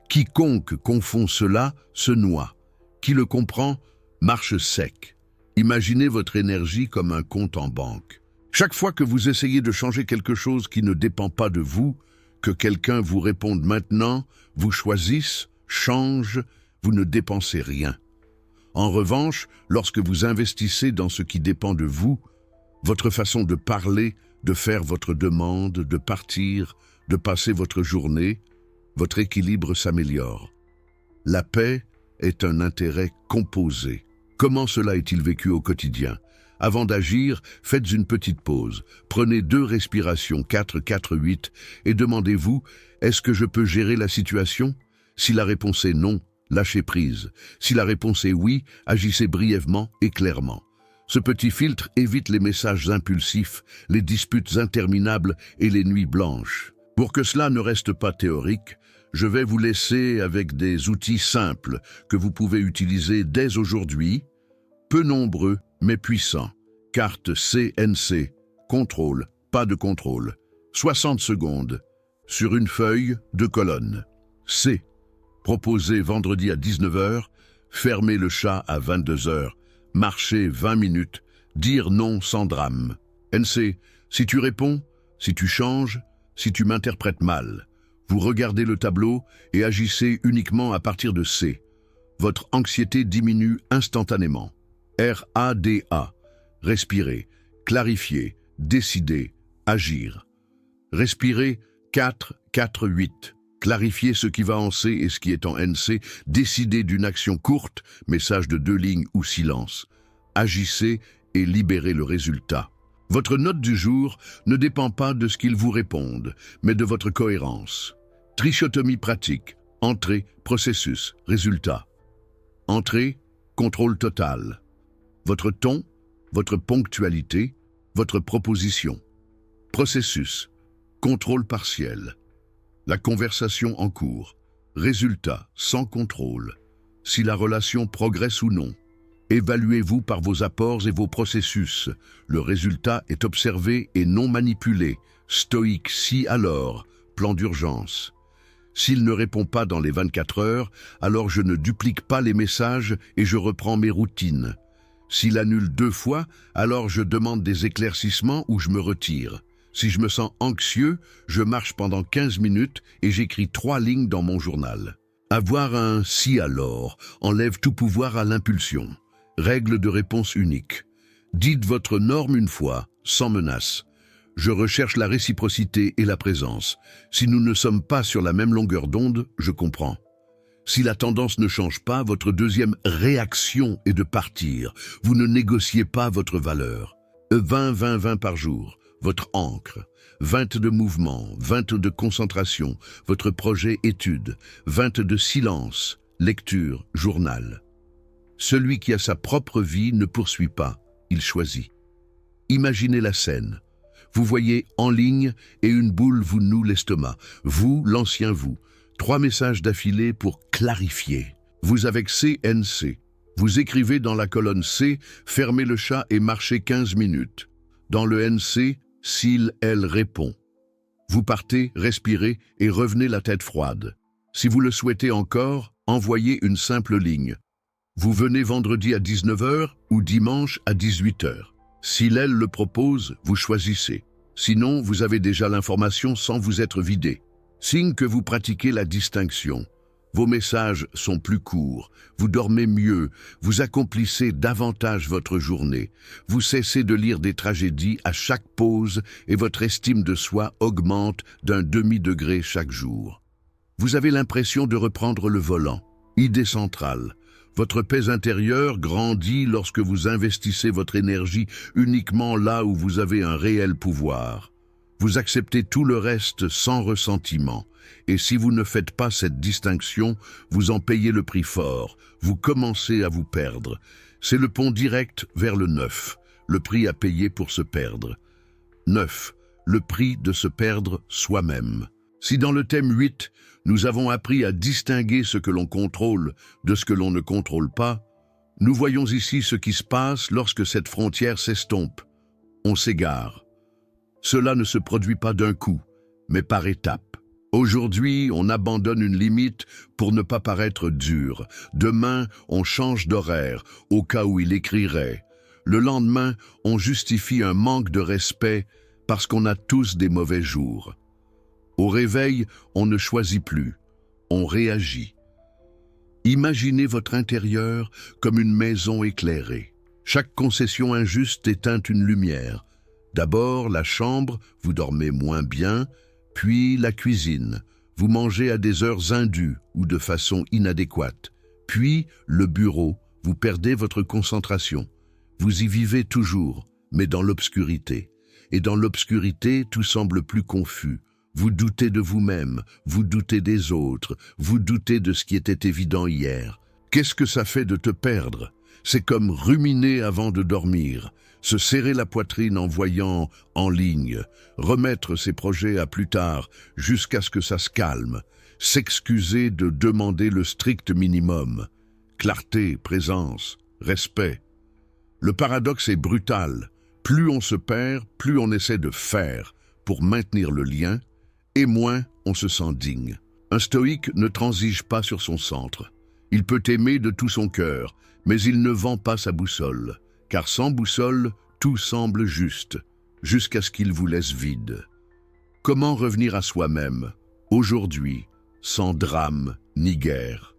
Quiconque confond cela se noie. Qui le comprend marche sec. Imaginez votre énergie comme un compte en banque. Chaque fois que vous essayez de changer quelque chose qui ne dépend pas de vous, que quelqu'un vous réponde maintenant, vous choisisse, change, vous ne dépensez rien. En revanche, lorsque vous investissez dans ce qui dépend de vous, votre façon de parler, de faire votre demande, de partir, de passer votre journée, votre équilibre s'améliore. La paix est un intérêt composé. Comment cela est-il vécu au quotidien? Avant d'agir, faites une petite pause. Prenez 2 respirations, 4-4-8, et demandez-vous, est-ce que je peux gérer la situation? Si la réponse est non, lâchez prise. Si la réponse est oui, agissez brièvement et clairement. Ce petit filtre évite les messages impulsifs, les disputes interminables et les nuits blanches. Pour que cela ne reste pas théorique, je vais vous laisser avec des outils simples que vous pouvez utiliser dès aujourd'hui, peu nombreux mais puissants. Carte CNC, contrôle, pas de contrôle. 60 secondes. Sur une feuille, 2 colonnes. C. Proposer vendredi à 19 h, fermer le chat à 22 h, marcher 20 minutes, dire non sans drame. NC. Si tu réponds, si tu changes, si tu m'interprètes mal. Vous regardez le tableau et agissez uniquement à partir de C. Votre anxiété diminue instantanément. RADA. Respirer, clarifier, décider, agir. Respirer 4-4-8. Clarifier ce qui va en C et ce qui est en NC. Décider d'une action courte, message de 2 lignes ou silence. Agissez et libérez le résultat. Votre note du jour ne dépend pas de ce qu'ils vous répondent, mais de votre cohérence. Trichotomie pratique. Entrée, processus, résultat. Entrée, contrôle total. Votre ton, votre ponctualité, votre proposition. Processus, contrôle partiel. La conversation en cours. Résultat, sans contrôle. Si la relation progresse ou non. Évaluez-vous par vos apports et vos processus. Le résultat est observé et non manipulé. Stoïque, si alors, plan d'urgence. S'il ne répond pas dans les 24 heures, alors je ne duplique pas les messages et je reprends mes routines. S'il annule 2 fois, alors je demande des éclaircissements ou je me retire. Si je me sens anxieux, je marche pendant 15 minutes et j'écris 3 lignes dans mon journal. Avoir un « si alors » enlève tout pouvoir à l'impulsion. Règle de réponse unique. Dites votre norme une fois, sans menace. Je recherche la réciprocité et la présence. Si nous ne sommes pas sur la même longueur d'onde, je comprends. Si la tendance ne change pas, votre deuxième réaction est de partir. Vous ne négociez pas votre valeur. 20-20-20 par jour, votre encre. 20 de mouvement, 20 de concentration, votre projet étude. 20 de silence, lecture, journal. Celui qui a sa propre vie ne poursuit pas, il choisit. Imaginez la scène. Vous voyez en ligne et une boule vous noue l'estomac. Vous, l'ancien vous. 3 messages d'affilée pour clarifier. Vous avec CNC. Vous écrivez dans la colonne C, fermez le chat et marchez 15 minutes. Dans le NC, s'il, elle répond. Vous partez, respirez et revenez la tête froide. Si vous le souhaitez encore, envoyez une simple ligne. Vous venez vendredi à 19 h ou dimanche à 18 h. Si l'aile le propose, vous choisissez. Sinon, vous avez déjà l'information sans vous être vidé. Signe que vous pratiquez la distinction. Vos messages sont plus courts, vous dormez mieux, vous accomplissez davantage votre journée. Vous cessez de lire des tragédies à chaque pause et votre estime de soi augmente d'1 demi-degré chaque jour. Vous avez l'impression de reprendre le volant. Idée centrale. Votre paix intérieure grandit lorsque vous investissez votre énergie uniquement là où vous avez un réel pouvoir. Vous acceptez tout le reste sans ressentiment. Et si vous ne faites pas cette distinction, vous en payez le prix fort. Vous commencez à vous perdre. C'est le pont direct vers le 9, le prix à payer pour se perdre. 9. Le prix de se perdre soi-même. Si dans le thème 8, nous avons appris à distinguer ce que l'on contrôle de ce que l'on ne contrôle pas, Nous voyons ici ce qui se passe lorsque cette frontière s'estompe. On s'égare. Cela ne se produit pas d'un coup, mais par étapes. Aujourd'hui, on abandonne une limite pour ne pas paraître dur. Demain, on change d'horaire, au cas où il écrirait. Le lendemain, on justifie un manque de respect parce qu'on a tous des mauvais jours. Au réveil, on ne choisit plus, on réagit. Imaginez votre intérieur comme une maison éclairée. Chaque concession injuste éteint une lumière. D'abord, la chambre, vous dormez moins bien, puis la cuisine, vous mangez à des heures indues ou de façon inadéquate. Puis, le bureau, vous perdez votre concentration. Vous y vivez toujours, mais dans l'obscurité. Et dans l'obscurité, tout semble plus confus. Vous doutez de vous-même, vous doutez des autres, vous doutez de ce qui était évident hier. Qu'est-ce que ça fait de te perdre? C'est comme ruminer avant de dormir, se serrer la poitrine en voyant en ligne, remettre ses projets à plus tard jusqu'à ce que ça se calme, s'excuser de demander le strict minimum. Clarté, présence, respect. Le paradoxe est brutal. Plus on se perd, plus on essaie de faire pour maintenir le lien, et moins on se sent digne. Un stoïque ne transige pas sur son centre. Il peut aimer de tout son cœur, mais il ne vend pas sa boussole, car sans boussole, tout semble juste, jusqu'à ce qu'il vous laisse vide. Comment revenir à soi-même, aujourd'hui, sans drame ni guerre?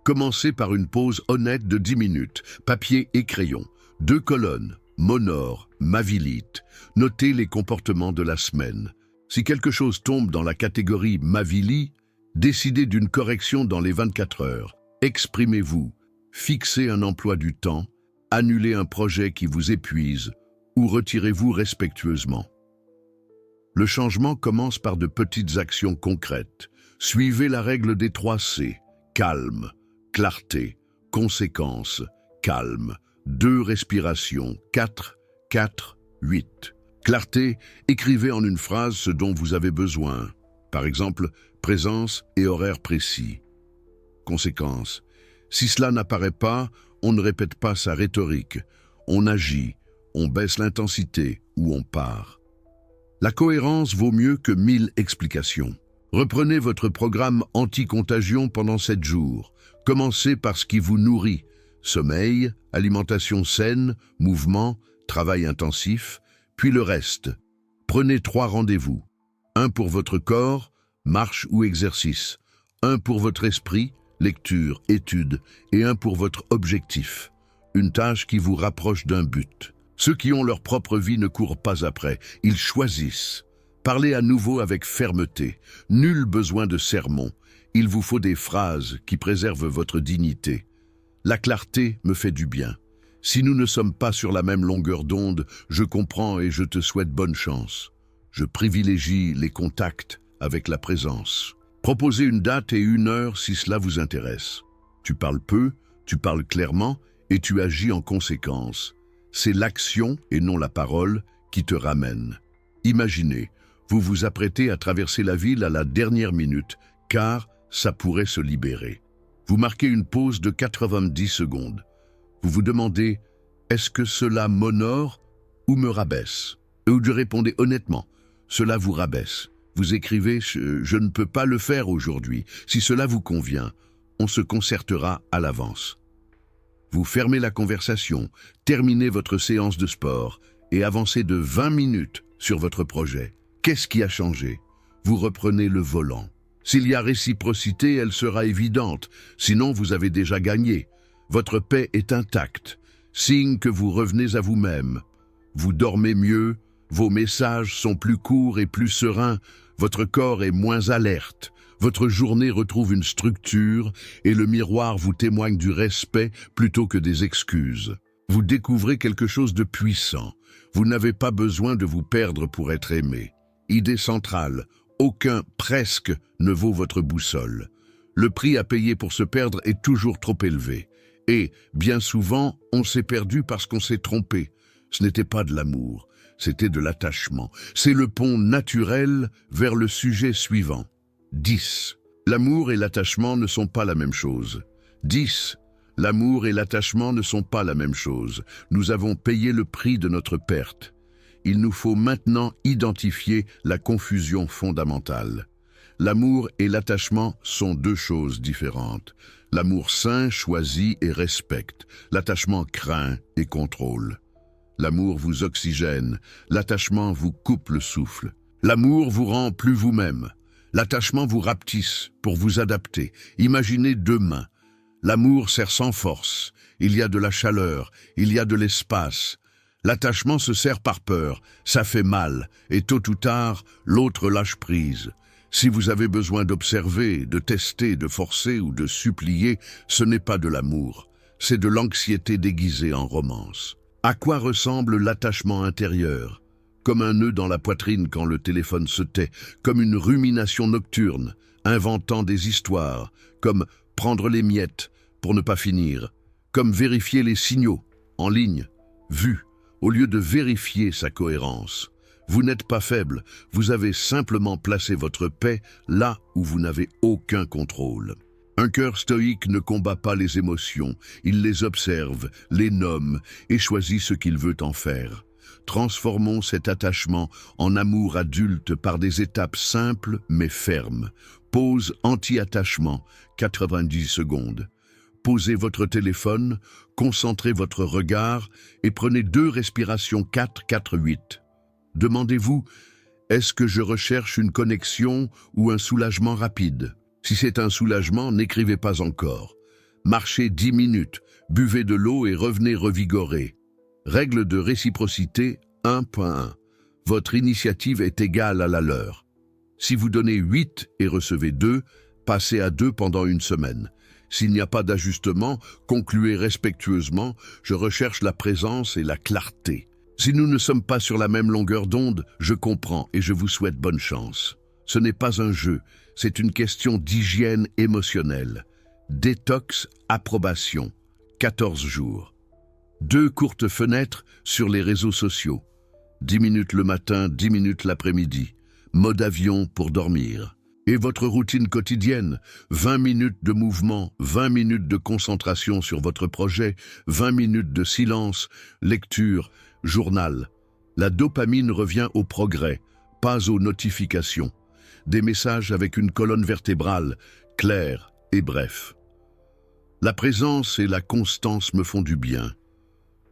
Commencez par une pause honnête de 10 minutes, papier et crayon, 2 colonnes, Monore, Mavilite. Notez les comportements de la semaine. Si quelque chose tombe dans la catégorie Mavili, décidez d'une correction dans les 24 heures. Exprimez-vous, fixez un emploi du temps, annulez un projet qui vous épuise ou retirez-vous respectueusement. Le changement commence par de petites actions concrètes. Suivez la règle des 3 C. Calme, clarté, conséquence, calme. 2 respirations, 4, 4, 8. Clarté, écrivez en une phrase ce dont vous avez besoin. Par exemple, présence et horaire précis. Conséquence, si cela n'apparaît pas, on ne répète pas sa rhétorique. On agit, on baisse l'intensité ou on part. La cohérence vaut mieux que 1000 explications. Reprenez votre programme anti-contagion pendant 7 jours. Commencez par ce qui vous nourrit. Sommeil, alimentation saine, mouvement, travail intensif, puis le reste. Prenez 3 rendez-vous. 1 pour votre corps, marche ou exercice. 1 pour votre esprit, lecture, étude. Et 1 pour votre objectif. Une tâche qui vous rapproche d'un but. Ceux qui ont leur propre vie ne courent pas après, ils choisissent. Parlez à nouveau avec fermeté. Nul besoin de sermon. Il vous faut des phrases qui préservent votre dignité. La clarté me fait du bien. Si nous ne sommes pas sur la même longueur d'onde, je comprends et je te souhaite bonne chance. Je privilégie les contacts avec la présence. Proposez une date et une heure si cela vous intéresse. Tu parles peu, tu parles clairement et tu agis en conséquence. C'est l'action et non la parole qui te ramène. Imaginez, vous vous apprêtez à traverser la ville à la dernière minute, car ça pourrait se libérer. Vous marquez une pause de 90 secondes. Vous vous demandez, est-ce que cela m'honore ou me rabaisse? Et vous répondez honnêtement, cela vous rabaisse. Vous écrivez, je ne peux pas le faire aujourd'hui. Si cela vous convient, on se concertera à l'avance. Vous fermez la conversation, terminez votre séance de sport et avancez de 20 minutes sur votre projet. Qu'est-ce qui a changé? Vous reprenez le volant. S'il y a réciprocité, elle sera évidente, sinon vous avez déjà gagné. Votre paix est intacte, signe que vous revenez à vous-même. Vous dormez mieux, vos messages sont plus courts et plus sereins, votre corps est moins alerte, votre journée retrouve une structure et le miroir vous témoigne du respect plutôt que des excuses. Vous découvrez quelque chose de puissant. Vous n'avez pas besoin de vous perdre pour être aimé. Idée centrale. Aucun presque ne vaut votre boussole. Le prix à payer pour se perdre est toujours trop élevé. Et, bien souvent, on s'est perdu parce qu'on s'est trompé. Ce n'était pas de l'amour, c'était de l'attachement. C'est le pont naturel vers le sujet suivant. 10. L'amour et l'attachement ne sont pas la même chose. 10. L'amour et l'attachement ne sont pas la même chose. Nous avons payé le prix de notre perte. Il nous faut maintenant identifier la confusion fondamentale. L'amour et l'attachement sont deux choses différentes. L'amour sain choisit et respecte. L'attachement craint et contrôle. L'amour vous oxygène. L'attachement vous coupe le souffle. L'amour vous rend plus vous-même. L'attachement vous rapetisse pour vous adapter. Imaginez deux mains. L'amour serre sans force. Il y a de la chaleur. Il y a de l'espace. L'attachement se serre par peur. Ça fait mal. Et tôt ou tard, l'autre lâche prise. Si vous avez besoin d'observer, de tester, de forcer ou de supplier, ce n'est pas de l'amour. C'est de l'anxiété déguisée en romance. À quoi ressemble l'attachement intérieur? Comme un nœud dans la poitrine quand le téléphone se tait, comme une rumination nocturne, inventant des histoires, comme prendre les miettes pour ne pas finir, comme vérifier les signaux, en ligne, vus, au lieu de vérifier sa cohérence. Vous n'êtes pas faible, vous avez simplement placé votre paix là où vous n'avez aucun contrôle. Un cœur stoïque ne combat pas les émotions, il les observe, les nomme et choisit ce qu'il veut en faire. Transformons cet attachement en amour adulte par des étapes simples mais fermes. Pause anti-attachement, 90 secondes. Posez votre téléphone, concentrez votre regard et prenez 2 respirations 4-4-8. Demandez-vous, est-ce que je recherche une connexion ou un soulagement rapide? Si c'est un soulagement, n'écrivez pas encore. Marchez 10 minutes, buvez de l'eau et revenez revigoré. Règle de réciprocité 1.1. Votre initiative est égale à la leur. Si vous donnez 8 et recevez 2, passez à 2 pendant une semaine. S'il n'y a pas d'ajustement, concluez respectueusement, je recherche la présence et la clarté. Si nous ne sommes pas sur la même longueur d'onde, je comprends et je vous souhaite bonne chance. Ce n'est pas un jeu, c'est une question d'hygiène émotionnelle. Détox, approbation, 14 jours. 2 courtes fenêtres sur les réseaux sociaux. 10 minutes le matin, 10 minutes l'après-midi. Mode avion pour dormir. Et votre routine quotidienne, 20 minutes de mouvement, 20 minutes de concentration sur votre projet, 20 minutes de silence, lecture, journal. La dopamine revient au progrès, pas aux notifications. Des messages avec une colonne vertébrale, claire et bref. La présence et la constance me font du bien.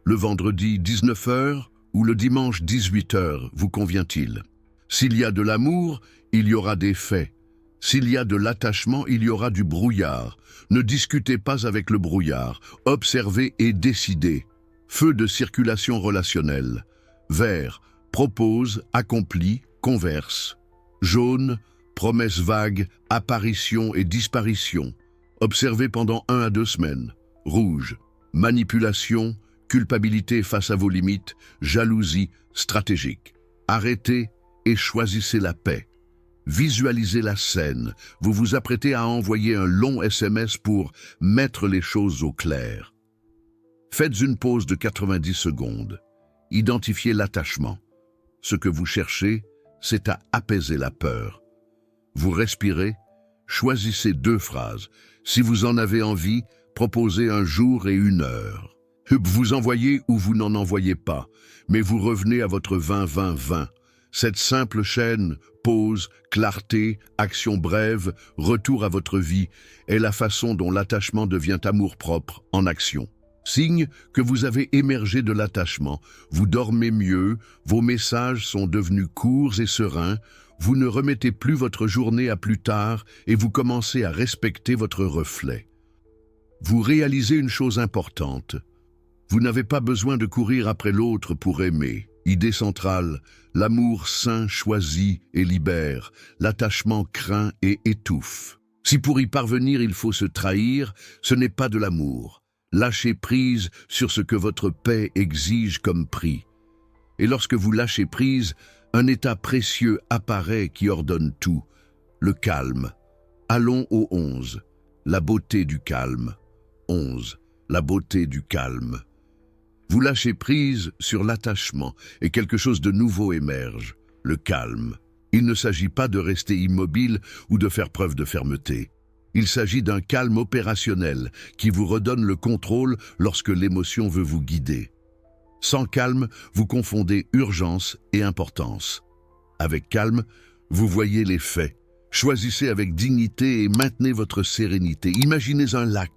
Le vendredi 19h ou le dimanche 18h vous convient-il? S'il y a de l'amour, il y aura des faits. S'il y a de l'attachement, il y aura du brouillard. Ne discutez pas avec le brouillard. Observez et décidez. Feu de circulation relationnelle. Vert, propose, accomplit, converse. Jaune, promesse vague, apparition et disparition. Observez pendant 1 à 2 semaines. Rouge, manipulation, culpabilité face à vos limites, jalousie stratégique. Arrêtez et choisissez la paix. Visualisez la scène. Vous vous apprêtez à envoyer un long SMS pour mettre les choses au clair. Faites une pause de 90 secondes. Identifiez l'attachement. Ce que vous cherchez, c'est à apaiser la peur. Vous respirez, choisissez 2 phrases. Si vous en avez envie, proposez un jour et une heure. Vous envoyez ou vous n'en envoyez pas, mais vous revenez à votre 20-20-20. Cette simple chaîne, pause, clarté, action brève, retour à votre vie, est la façon dont l'attachement devient amour-propre en action. Signe que vous avez émergé de l'attachement, vous dormez mieux, vos messages sont devenus courts et sereins, vous ne remettez plus votre journée à plus tard et vous commencez à respecter votre reflet. Vous réalisez une chose importante. Vous n'avez pas besoin de courir après l'autre pour aimer. Idée centrale, l'amour sain choisit et libère, l'attachement craint et étouffe. Si pour y parvenir il faut se trahir, ce n'est pas de l'amour. Lâchez prise sur ce que votre paix exige comme prix. Et lorsque vous lâchez prise, un état précieux apparaît qui ordonne tout. Le calme. Allons au 11. La beauté du calme. 11. La beauté du calme. Vous lâchez prise sur l'attachement et quelque chose de nouveau émerge, le calme. Il ne s'agit pas de rester immobile ou de faire preuve de fermeté. Il s'agit d'un calme opérationnel qui vous redonne le contrôle lorsque l'émotion veut vous guider. Sans calme, vous confondez urgence et importance. Avec calme, vous voyez les faits. Choisissez avec dignité et maintenez votre sérénité. Imaginez un lac.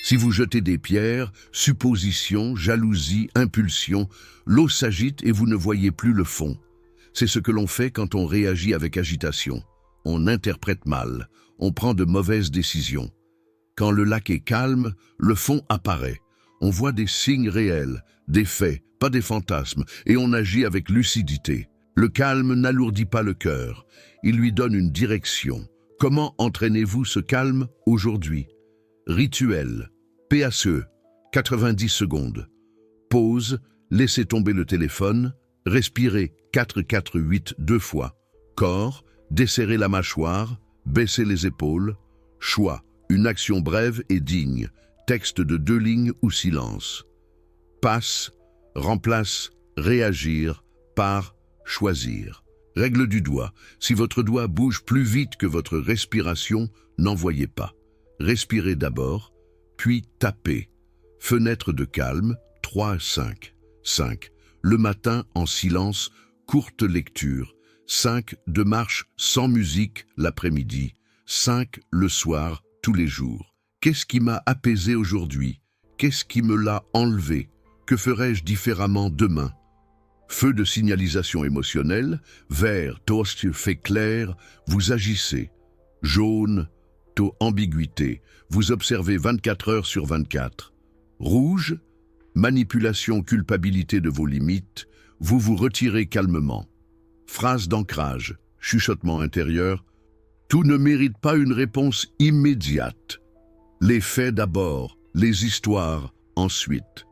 Si vous jetez des pierres, suppositions, jalousie, impulsion, l'eau s'agite et vous ne voyez plus le fond. C'est ce que l'on fait quand on réagit avec agitation. On interprète mal, on prend de mauvaises décisions. Quand le lac est calme, le fond apparaît. On voit des signes réels, des faits, pas des fantasmes, et on agit avec lucidité. Le calme n'alourdit pas le cœur, il lui donne une direction. Comment entraînez-vous ce calme aujourd'hui? Rituel, PACE, 90 secondes. Pause, laissez tomber le téléphone, respirez 4-4-8 deux fois. Corps, desserrez la mâchoire, baissez les épaules. Choix, une action brève et digne, texte de 2 lignes ou silence. Passe, remplace, réagir, par, choisir. Règle du doigt, si votre doigt bouge plus vite que votre respiration, n'envoyez pas. Respirez d'abord, puis tapez. Fenêtre de calme, 3-5. 5. Le matin en silence, courte lecture. 5. De marche sans musique l'après-midi. 5. Le soir, tous les jours. Qu'est-ce qui m'a apaisé aujourd'hui? Qu'est-ce qui me l'a enlevé? Que ferais-je différemment demain? Feu de signalisation émotionnelle, vert, taux fait clair, vous agissez. Jaune, taux ambiguïté, vous observez 24 heures sur 24. Rouge, manipulation, culpabilité de vos limites, vous vous retirez calmement. Phrase d'ancrage, chuchotement intérieur, tout ne mérite pas une réponse immédiate. Les faits d'abord, les histoires ensuite.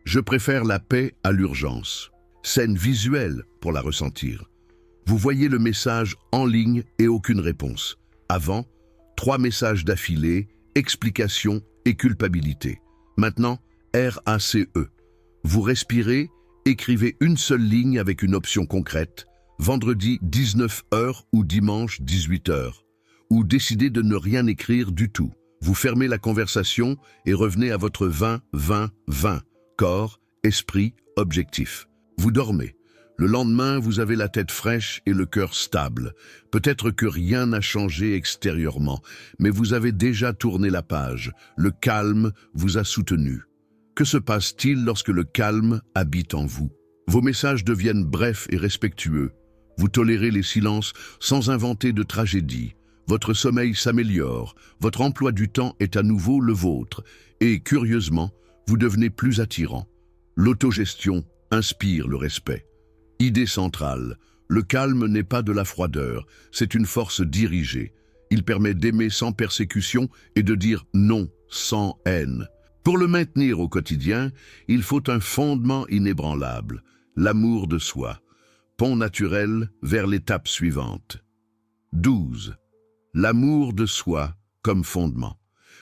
Je préfère la paix à l'urgence. Scène visuelle pour la ressentir. Vous voyez le message en ligne et aucune réponse. Avant, 3 messages d'affilée, explication et culpabilité. Maintenant, RACE. Vous respirez, écrivez une seule ligne avec une option concrète, vendredi 19 h ou dimanche 18 h. Ou décidez de ne rien écrire du tout. Vous fermez la conversation et revenez à votre 20-20-20. Corps, esprit, objectif. Vous dormez. Le lendemain, vous avez la tête fraîche et le cœur stable. Peut-être que rien n'a changé extérieurement, mais vous avez déjà tourné la page. Le calme vous a soutenu. Que se passe-t-il lorsque le calme habite en vous? Vos messages deviennent brefs et respectueux. Vous tolérez les silences sans inventer de tragédie. Votre sommeil s'améliore, votre emploi du temps est à nouveau le vôtre. Et, curieusement, vous devenez plus attirant. L'autogestion inspire le respect. Idée centrale, le calme n'est pas de la froideur, c'est une force dirigée. Il permet d'aimer sans persécution et de dire non sans haine. Pour le maintenir au quotidien, il faut un fondement inébranlable, l'amour de soi. Pont naturel vers l'étape suivante. 12. L'amour de soi comme fondement.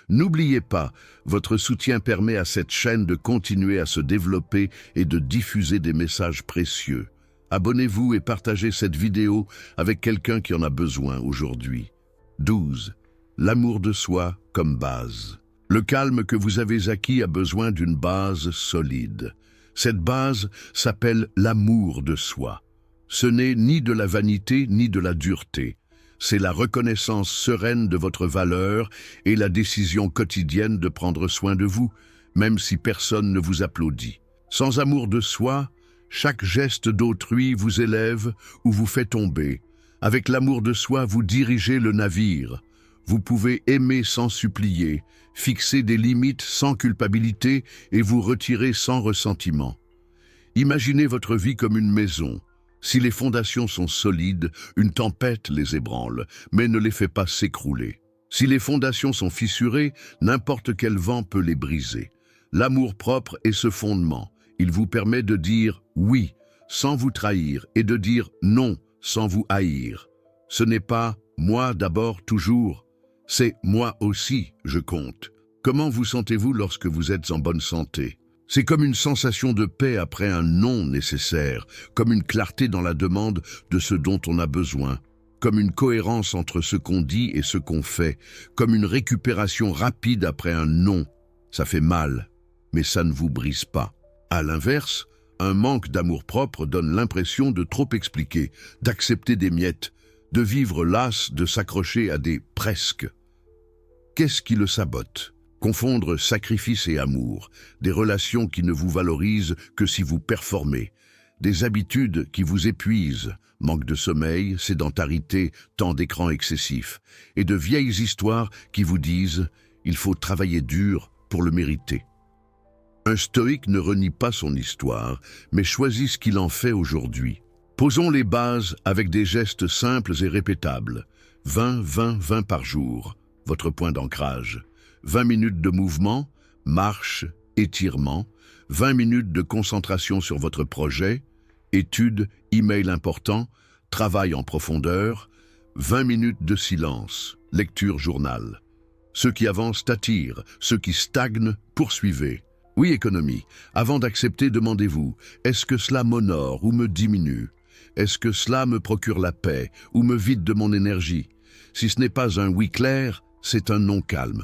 N'oubliez pas, votre soutien permet à cette chaîne de continuer à se développer et de diffuser des messages précieux. Abonnez-vous et partagez cette vidéo avec quelqu'un qui en a besoin aujourd'hui. 12. L'amour de soi comme base. Le calme que vous avez acquis a besoin d'une base solide. Cette base s'appelle l'amour de soi. Ce n'est ni de la vanité ni de la dureté. C'est la reconnaissance sereine de votre valeur et la décision quotidienne de prendre soin de vous, même si personne ne vous applaudit. Sans amour de soi, chaque geste d'autrui vous élève ou vous fait tomber. Avec l'amour de soi, vous dirigez le navire. Vous pouvez aimer sans supplier, fixer des limites sans culpabilité et vous retirer sans ressentiment. Imaginez votre vie comme une maison. Si les fondations sont solides, une tempête les ébranle, mais ne les fait pas s'écrouler. Si les fondations sont fissurées, n'importe quel vent peut les briser. L'amour-propre est ce fondement. Il vous permet de dire « oui » sans vous trahir et de dire « non » sans vous haïr. Ce n'est pas « moi d'abord toujours », c'est « moi aussi je compte ». Comment vous sentez-vous lorsque vous êtes en bonne santé ? C'est comme une sensation de paix après un non nécessaire, comme une clarté dans la demande de ce dont on a besoin. comme une cohérence entre ce qu'on dit et ce qu'on fait, comme une récupération rapide après un non. Ça fait mal, mais ça ne vous brise pas. À l'inverse, un manque d'amour-propre donne l'impression de trop expliquer, d'accepter des miettes, de vivre las, de s'accrocher à des presque. Qu'est-ce qui le sabote? Confondre sacrifice et amour, des relations qui ne vous valorisent que si vous performez, des habitudes qui vous épuisent, manque de sommeil, sédentarité, temps d'écran excessif, et de vieilles histoires qui vous disent « il faut travailler dur pour le mériter ». Un stoïque ne renie pas son histoire, mais choisit ce qu'il en fait aujourd'hui. Posons les bases avec des gestes simples et répétables. 20, 20, 20 par jour, votre point d'ancrage. 20 minutes de mouvement, marche, étirement. 20 minutes de concentration sur votre projet, études, email important, travail en profondeur. 20 minutes de silence, lecture journal. Ceux qui avancent attirent, ceux qui stagnent, poursuivez. Oui, économie. Avant d'accepter, demandez-vous, est-ce que cela m'honore ou me diminue? Est-ce que cela me procure la paix ou me vide de mon énergie? Si ce n'est pas un oui clair, c'est un non calme.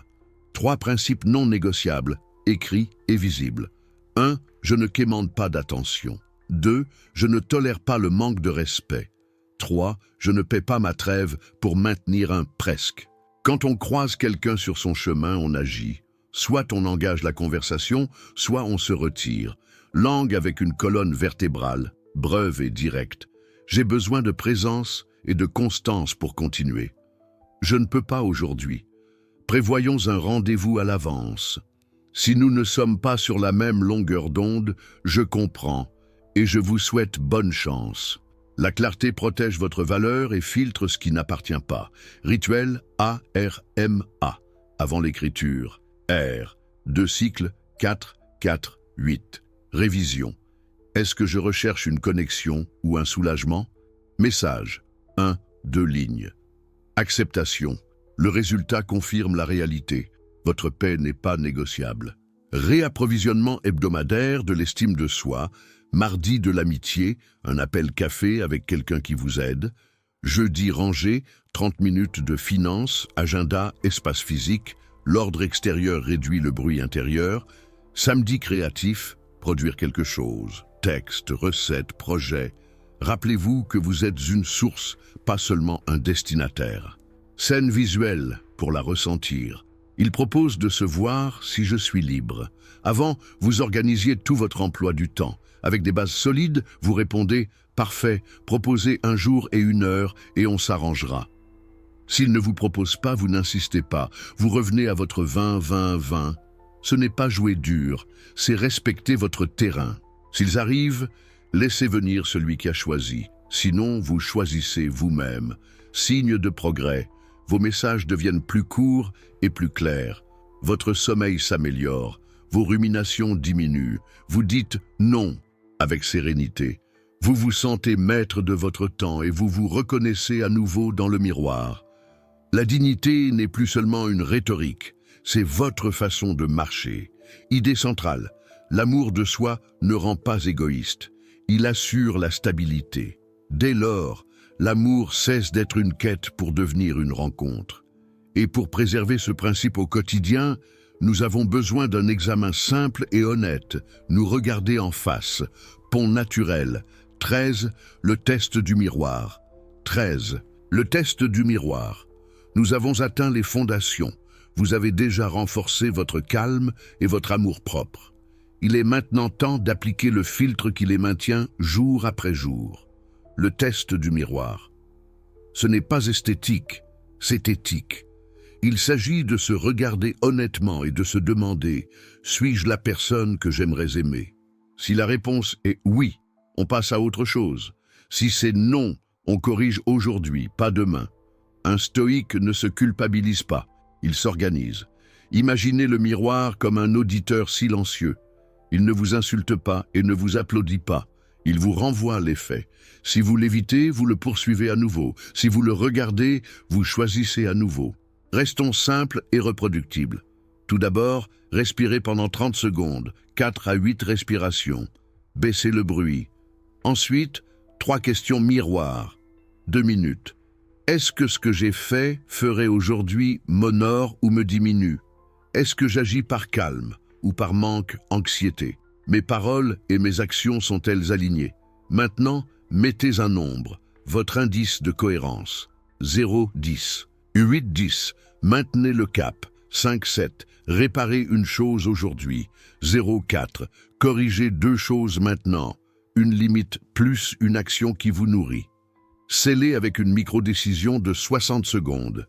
3 principes non négociables, écrits et visibles. 1. Je ne quémande pas d'attention. 2. Je ne tolère pas le manque de respect. 3. Je ne paie pas ma trêve pour maintenir un presque. Quand on croise quelqu'un sur son chemin, on agit. Soit on engage la conversation, soit on se retire. Langue avec une colonne vertébrale, breuve et directe. J'ai besoin de présence et de constance pour continuer. Je ne peux pas aujourd'hui. Prévoyons un rendez-vous à l'avance. Si nous ne sommes pas sur la même longueur d'onde, je comprends et je vous souhaite bonne chance. La clarté protège votre valeur et filtre ce qui n'appartient pas. Rituel A-R-M-A. Avant l'écriture. R. 2 cycles 4, 4, 8. Révision. Est-ce que je recherche une connexion ou un soulagement? Message. 1, 2 lignes. Acceptation. Le résultat confirme la réalité. Votre paix n'est pas négociable. Réapprovisionnement hebdomadaire de l'estime de soi. Mardi de l'amitié, un appel café avec quelqu'un qui vous aide. Jeudi rangé, 30 minutes de finance, agenda, espace physique. L'ordre extérieur réduit le bruit intérieur. Samedi créatif, produire quelque chose. Texte, recette, projet. Rappelez-vous que vous êtes une source, pas seulement un destinataire. Scène visuelle, pour la ressentir. Il propose de se voir si je suis libre. Avant, vous organisiez tout votre emploi du temps. Avec des bases solides, vous répondez « Parfait, proposez un jour et une heure et on s'arrangera ». S'il ne vous propose pas, vous n'insistez pas. Vous revenez à votre 20-20-20. Ce n'est pas jouer dur, c'est respecter votre terrain. S'ils arrivent, laissez venir celui qui a choisi. Sinon, vous choisissez vous-même. Signe de progrès. Vos messages deviennent plus courts et plus clairs. Votre sommeil s'améliore. Vos ruminations diminuent. Vous dites non avec sérénité. Vous vous sentez maître de votre temps et vous vous reconnaissez à nouveau dans le miroir. La dignité n'est plus seulement une rhétorique, c'est votre façon de marcher. Idée centrale, l'amour de soi ne rend pas égoïste, il assure la stabilité. Dès lors, l'amour cesse d'être une quête pour devenir une rencontre. Et pour préserver ce principe au quotidien, nous avons besoin d'un examen simple et honnête, nous regarder en face. Pont naturel. 13. Le test du miroir. 13. Le test du miroir. Nous avons atteint les fondations. Vous avez déjà renforcé votre calme et votre amour-propre. Il est maintenant temps d'appliquer le filtre qui les maintient jour après jour. Le test du miroir. Ce n'est pas esthétique, c'est éthique. Il s'agit de se regarder honnêtement et de se demander « Suis-je la personne que j'aimerais aimer ?» Si la réponse est « oui », on passe à autre chose. Si c'est « non », on corrige aujourd'hui, pas demain. Un stoïque ne se culpabilise pas, il s'organise. Imaginez le miroir comme un auditeur silencieux. Il ne vous insulte pas et ne vous applaudit pas. Il vous renvoie les faits. Si vous l'évitez, vous le poursuivez à nouveau. Si vous le regardez, vous choisissez à nouveau. Restons simples et reproductibles. Tout d'abord, respirez pendant 30 secondes, 4 à 8 respirations. Baissez le bruit. Ensuite, 3 questions miroirs. 2 minutes. Est-ce que ce que j'ai fait ferait aujourd'hui m'honore ou me diminue? Est-ce que j'agis par calme ou par manque, anxiété? Mes paroles et mes actions sont-elles alignées? Maintenant, mettez un nombre, votre indice de cohérence. 0, 10. 8, 10. Maintenez le cap. 5, 7. Réparez une chose aujourd'hui. 0, 4. Corrigez 2 choses maintenant. Une limite plus une action qui vous nourrit. Scellez avec une micro-décision de 60 secondes.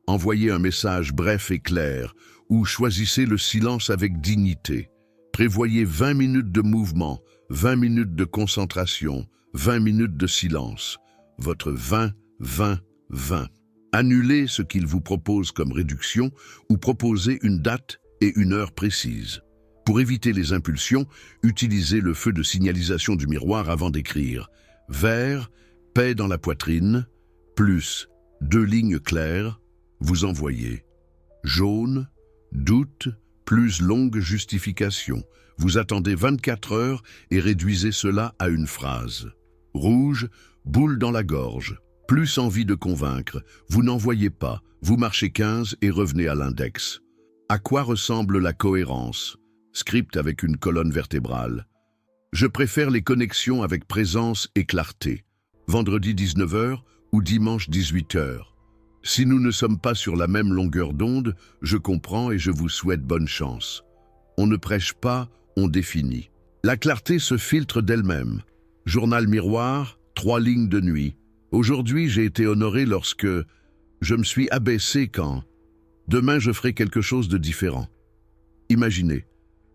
Envoyez un message bref et clair ou choisissez le silence avec dignité. Prévoyez 20 minutes de mouvement, 20 minutes de concentration, 20 minutes de silence. Votre 20, 20, 20. Annulez ce qu'il vous propose comme réduction ou proposez une date et une heure précise. Pour éviter les impulsions, utilisez le feu de signalisation du miroir avant d'écrire. Vert, paix dans la poitrine, plus 2 lignes claires, vous envoyez. Jaune, doute, plus longue justification. Vous attendez 24 heures et réduisez cela à une phrase. Rouge, boule dans la gorge, plus envie de convaincre. Vous n'envoyez pas, vous marchez 15 et revenez à l'index. À quoi ressemble la cohérence? Script avec une colonne vertébrale. Je préfère les connexions avec présence et clarté. Vendredi 19h ou dimanche 18h. Si nous ne sommes pas sur la même longueur d'onde, je comprends et je vous souhaite bonne chance. On ne prêche pas, on définit. La clarté se filtre d'elle-même. Journal miroir, 3 lignes de nuit. Aujourd'hui, j'ai été honoré lorsque je me suis abaissé quand demain je ferai quelque chose de différent. Imaginez,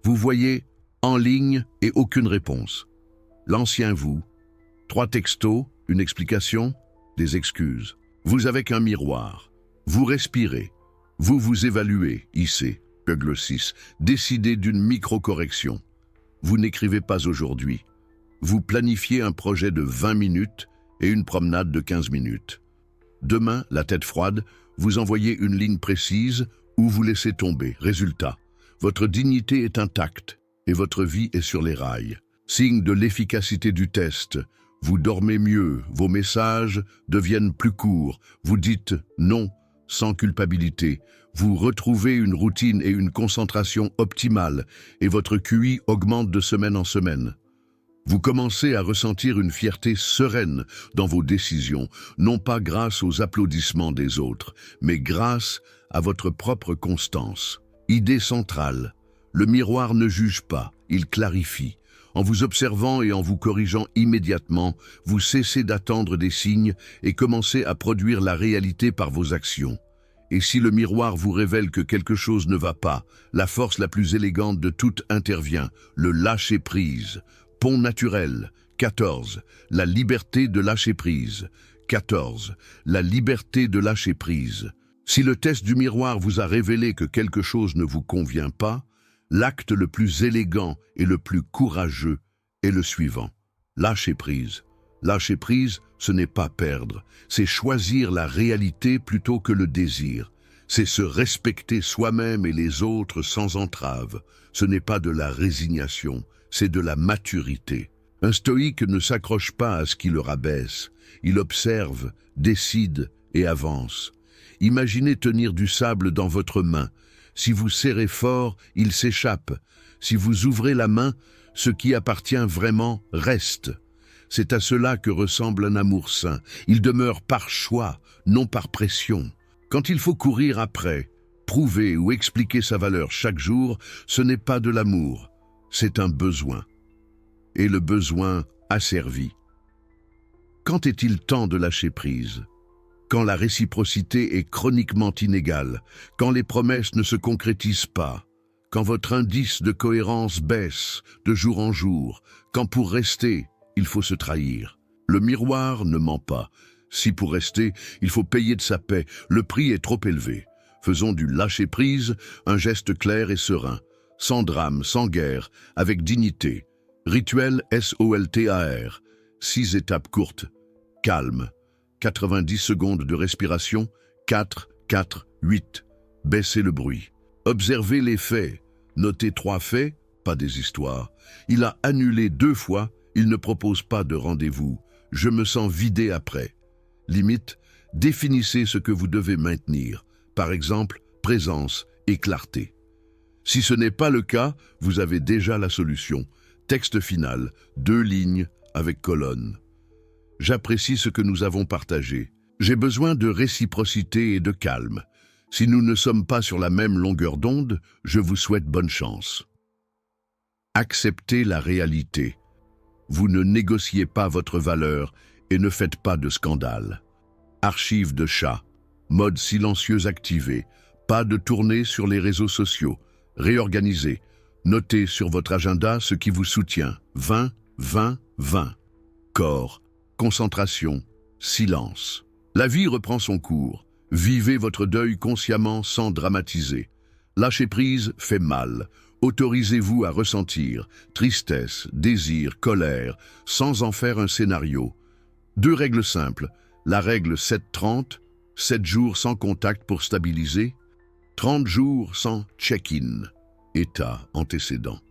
vous voyez en ligne et aucune réponse. L'ancien vous, 3 textos, une explication, des excuses. Vous avez qu'un miroir. Vous respirez. Vous vous évaluez, hissez, Google 6. Décidez d'une micro-correction. Vous n'écrivez pas aujourd'hui. Vous planifiez un projet de 20 minutes et une promenade de 15 minutes. Demain, la tête froide, vous envoyez une ligne précise ou vous laissez tomber. Résultat, votre dignité est intacte et votre vie est sur les rails. Signe de l'efficacité du test. Vous dormez mieux, vos messages deviennent plus courts, vous dites non sans culpabilité, vous retrouvez une routine et une concentration optimale et votre QI augmente de semaine en semaine. Vous commencez à ressentir une fierté sereine dans vos décisions, non pas grâce aux applaudissements des autres, mais grâce à votre propre constance. Idée centrale, le miroir ne juge pas, il clarifie. En vous observant et en vous corrigeant immédiatement, vous cessez d'attendre des signes et commencez à produire la réalité par vos actions. Et si le miroir vous révèle que quelque chose ne va pas, la force la plus élégante de toutes intervient, le lâcher-prise. Pont naturel, 14. La liberté de lâcher-prise. 14. La liberté de lâcher-prise. Si le test du miroir vous a révélé que quelque chose ne vous convient pas, l'acte le plus élégant et le plus courageux est le suivant. Lâcher prise. Lâcher prise, ce n'est pas perdre, c'est choisir la réalité plutôt que le désir. C'est se respecter soi-même et les autres sans entrave. Ce n'est pas de la résignation, c'est de la maturité. Un stoïque ne s'accroche pas à ce qui le rabaisse. Il observe, décide et avance. Imaginez tenir du sable dans votre main. Si vous serrez fort, il s'échappe. Si vous ouvrez la main, ce qui appartient vraiment reste. C'est à cela que ressemble un amour sain. Il demeure par choix, non par pression. Quand il faut courir après, prouver ou expliquer sa valeur chaque jour, ce n'est pas de l'amour, c'est un besoin. Et le besoin asservi. Quand est-il temps de lâcher prise ? Quand la réciprocité est chroniquement inégale, quand les promesses ne se concrétisent pas, quand votre indice de cohérence baisse de jour en jour, quand pour rester, il faut se trahir. Le miroir ne ment pas. Si pour rester, il faut payer de sa paix, le prix est trop élevé. Faisons du lâcher-prise un geste clair et serein, sans drame, sans guerre, avec dignité. Rituel SOLTAR, 6 étapes courtes, calme. 90 secondes de respiration, 4, 4, 8. Baissez le bruit. Observez les faits. Notez 3 faits, pas des histoires. Il a annulé 2 fois, il ne propose pas de rendez-vous. Je me sens vidé après. Limite, Définissez ce que vous devez maintenir, par exemple, présence et clarté. Si ce n'est pas le cas, vous avez déjà la solution. Texte final, 2 lignes avec colonne. J'apprécie ce que nous avons partagé. J'ai besoin de réciprocité et de calme. Si nous ne sommes pas sur la même longueur d'onde, je vous souhaite bonne chance. Acceptez la réalité. Vous ne négociez pas votre valeur et ne faites pas de scandale. Archive de chat. Mode silencieux activé. Pas de tournée sur les réseaux sociaux. Réorganisez. Notez sur votre agenda ce qui vous soutient. 20, 20, 20. Corps. Concentration. Silence. La vie reprend son cours. Vivez votre deuil consciemment sans dramatiser. Lâcher prise fait mal. Autorisez-vous à ressentir tristesse, désir, colère, sans en faire un scénario. 2 règles simples. La règle 7-30, 7 jours sans contact pour stabiliser, 30 jours sans check-in, état antécédent.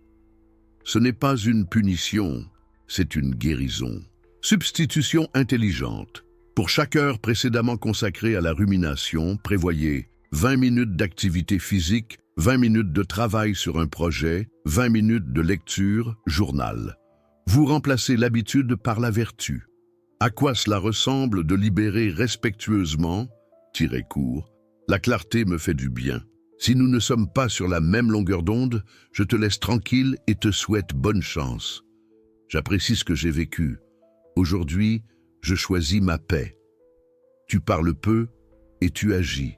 Ce n'est pas une punition, c'est une guérison. Substitution intelligente. Pour chaque heure précédemment consacrée à la rumination, prévoyez 20 minutes d'activité physique, 20 minutes de travail sur un projet, 20 minutes de lecture, journal. Vous remplacez l'habitude par la vertu. À quoi cela ressemble de libérer respectueusement, tirer court, la clarté me fait du bien. Si nous ne sommes pas sur la même longueur d'onde, je te laisse tranquille et te souhaite bonne chance. J'apprécie ce que j'ai vécu. Aujourd'hui, je choisis ma paix. Tu parles peu et tu agis.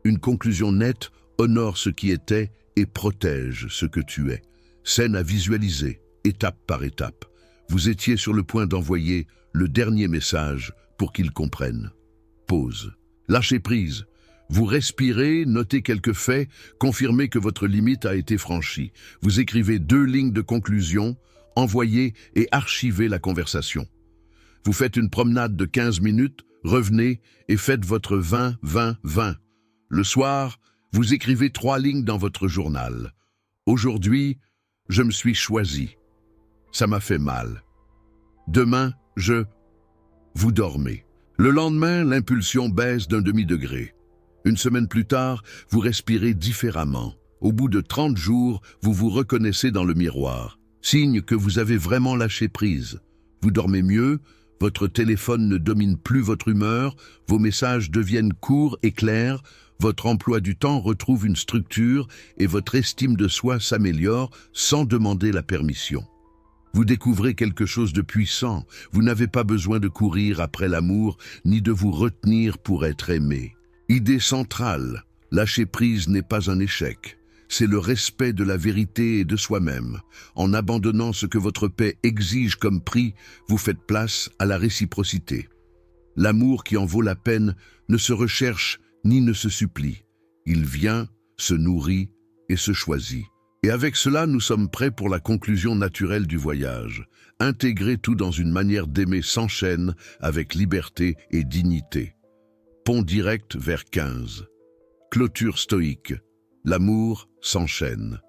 Une conclusion nette honore ce qui était et protège ce que tu es. Scène à visualiser, étape par étape. Vous étiez sur le point d'envoyer le dernier message pour qu'ils comprennent. Pause. Lâchez prise. Vous respirez, notez quelques faits, confirmez que votre limite a été franchie. Vous écrivez 2 lignes de conclusion, envoyez et archivez la conversation. Vous faites une promenade de 15 minutes, revenez et faites votre 20-20-20. Le soir, vous écrivez 3 lignes dans votre journal. Aujourd'hui, je me suis choisi. Ça m'a fait mal. Demain, vous dormez. Le lendemain, l'impulsion baisse d'un demi-degré. Une semaine plus tard, vous respirez différemment. Au bout de 30 jours, vous vous reconnaissez dans le miroir. Signe que vous avez vraiment lâché prise. Vous dormez mieux, votre téléphone ne domine plus votre humeur, vos messages deviennent courts et clairs, votre emploi du temps retrouve une structure et votre estime de soi s'améliore sans demander la permission. Vous découvrez quelque chose de puissant. Vous n'avez pas besoin de courir après l'amour, ni de vous retenir pour être aimé. Idée centrale, lâcher prise n'est pas un échec. C'est le respect de la vérité et de soi-même. En abandonnant ce que votre paix exige comme prix, vous faites place à la réciprocité. L'amour qui en vaut la peine ne se recherche ni ne se supplie. Il vient, se nourrit et se choisit. Et avec cela, nous sommes prêts pour la conclusion naturelle du voyage. Intégrer tout dans une manière d'aimer s'enchaîne avec liberté et dignité. Pont direct vers 15. Clôture stoïque. L'amour s'enchaîne.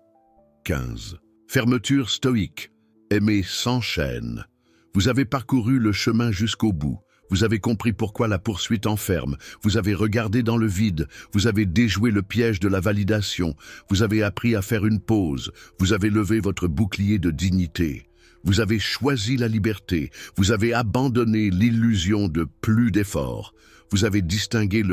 15. Fermeture stoïque. Aimer s'enchaîne. Vous avez parcouru le chemin jusqu'au bout. Vous avez compris pourquoi la poursuite enferme. Vous avez regardé dans le vide. Vous avez déjoué le piège de la validation. Vous avez appris à faire une pause. Vous avez levé votre bouclier de dignité. Vous avez choisi la liberté. Vous avez abandonné l'illusion de plus d'efforts. Vous avez distingué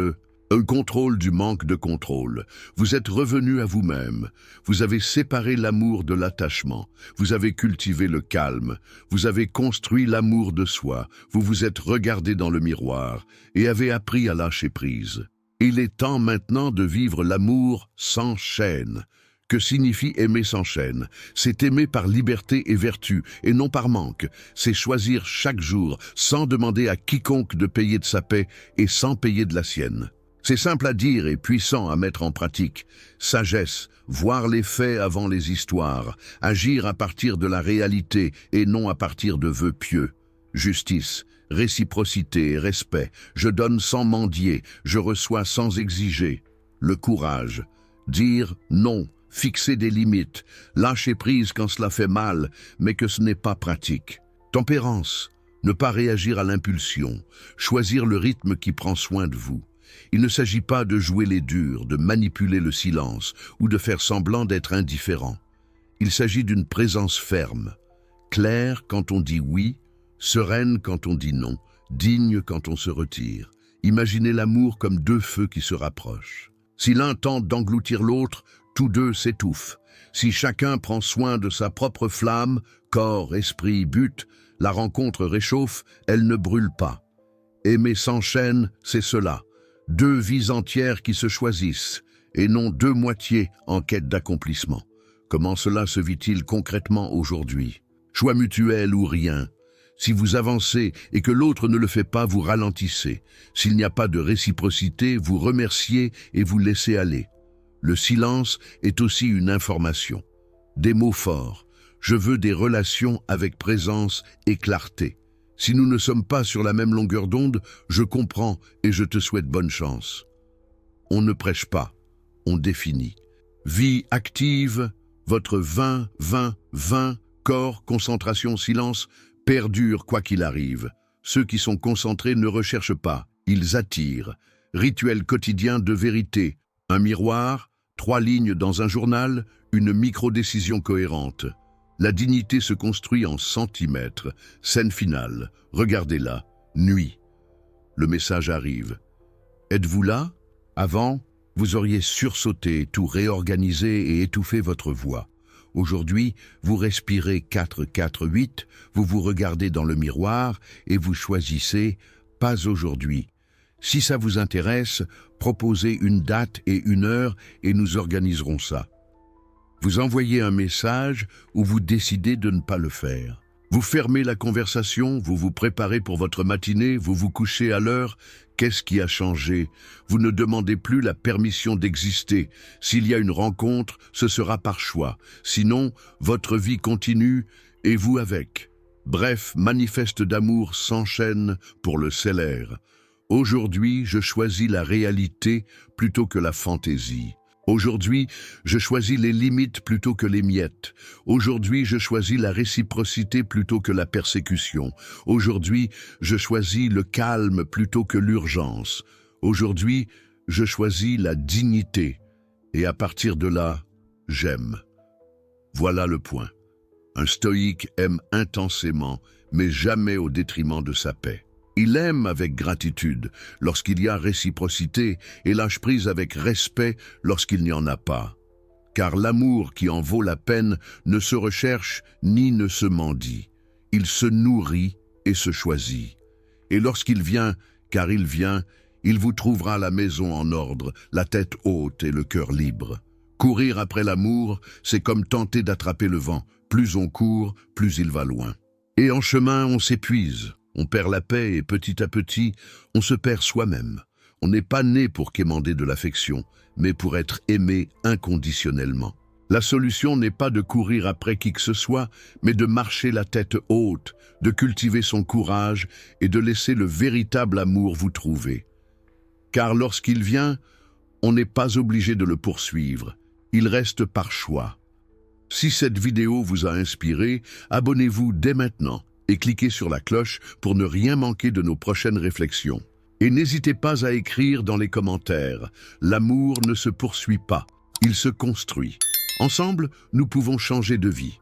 un contrôle du manque de contrôle. Vous êtes revenu à vous-même. Vous avez séparé l'amour de l'attachement. Vous avez cultivé le calme. Vous avez construit l'amour de soi. Vous vous êtes regardé dans le miroir et avez appris à lâcher prise. Il est temps maintenant de vivre l'amour sans chaîne. Que signifie aimer sans chaîne? C'est aimer par liberté et vertu, et non par manque. C'est choisir chaque jour, sans demander à quiconque de payer de sa paix et sans payer de la sienne. C'est simple à dire et puissant à mettre en pratique. Sagesse, voir les faits avant les histoires, agir à partir de la réalité et non à partir de vœux pieux. Justice, réciprocité et respect. Je donne sans mendier, je reçois sans exiger. Le courage, dire non, fixer des limites, lâcher prise quand cela fait mal, mais que ce n'est pas pratique. Tempérance, Ne pas réagir à l'impulsion, choisir le rythme qui prend soin de vous. Il ne s'agit pas de jouer les durs, de manipuler le silence ou de faire semblant d'être indifférent. Il s'agit d'une présence ferme, claire quand on dit oui, sereine quand on dit non, digne quand on se retire. Imaginez l'amour comme deux feux qui se rapprochent. Si l'un tente d'engloutir l'autre, tous deux s'étouffent. Si chacun prend soin de sa propre flamme, corps, esprit, but, la rencontre réchauffe, elle ne brûle pas. Aimer s'enchaîne, c'est cela. Deux vies entières qui se choisissent, et non deux moitiés en quête d'accomplissement. Comment cela se vit-il concrètement aujourd'hui? Choix mutuel ou rien. Si vous avancez et que l'autre ne le fait pas, vous ralentissez. S'il n'y a pas de réciprocité, vous remerciez et vous laissez aller. Le silence est aussi une information. Des mots forts. Je veux des relations avec présence et clarté. Si nous ne sommes pas sur la même longueur d'onde, je comprends et je te souhaite bonne chance. On ne prêche pas, on définit. Vie active, votre 20-20-20, corps, concentration, silence, perdure quoi qu'il arrive. Ceux qui sont concentrés ne recherchent pas, ils attirent. Rituel quotidien de vérité, un miroir, 3 lignes dans un journal, une micro-décision cohérente. La dignité se construit en centimètres. Scène finale, regardez-la, nuit. Le message arrive. Êtes-vous là? Avant, vous auriez sursauté, tout réorganisé et étouffé votre voix. Aujourd'hui, vous respirez 4-4-8, vous vous regardez dans le miroir et vous choisissez « pas aujourd'hui ». Si ça vous intéresse, proposez une date et une heure et nous organiserons ça. Vous envoyez un message ou vous décidez de ne pas le faire. Vous fermez la conversation, vous vous préparez pour votre matinée, vous vous couchez à l'heure. Qu'est-ce qui a changé? Vous ne demandez plus la permission d'exister. S'il y a une rencontre, ce sera par choix. Sinon, votre vie continue et vous avec. Bref, manifeste d'amour s'enchaîne pour le cellaire. Aujourd'hui, je choisis la réalité plutôt que la fantaisie. Aujourd'hui, je choisis les limites plutôt que les miettes. Aujourd'hui, je choisis la réciprocité plutôt que la persécution. Aujourd'hui, je choisis le calme plutôt que l'urgence. Aujourd'hui, je choisis la dignité. Et à partir de là, j'aime. Voilà le point. Un stoïque aime intensément, mais jamais au détriment de sa paix. Il aime avec gratitude lorsqu'il y a réciprocité et lâche prise avec respect lorsqu'il n'y en a pas. Car l'amour qui en vaut la peine ne se recherche ni ne se mendie. Il se nourrit et se choisit. Et lorsqu'il vient, car il vient, il vous trouvera la maison en ordre, la tête haute et le cœur libre. Courir après l'amour, c'est comme tenter d'attraper le vent. Plus on court, plus il va loin. Et en chemin, on s'épuise. On perd la paix et petit à petit, on se perd soi-même. On n'est pas né pour quémander de l'affection, mais pour être aimé inconditionnellement. La solution n'est pas de courir après qui que ce soit, mais de marcher la tête haute, de cultiver son courage et de laisser le véritable amour vous trouver. Car lorsqu'il vient, on n'est pas obligé de le poursuivre. Il reste par choix. Si cette vidéo vous a inspiré, abonnez-vous dès maintenant et cliquez sur la cloche pour ne rien manquer de nos prochaines réflexions. Et n'hésitez pas à écrire dans les commentaires. L'amour ne se poursuit pas, il se construit. Ensemble, nous pouvons changer de vie.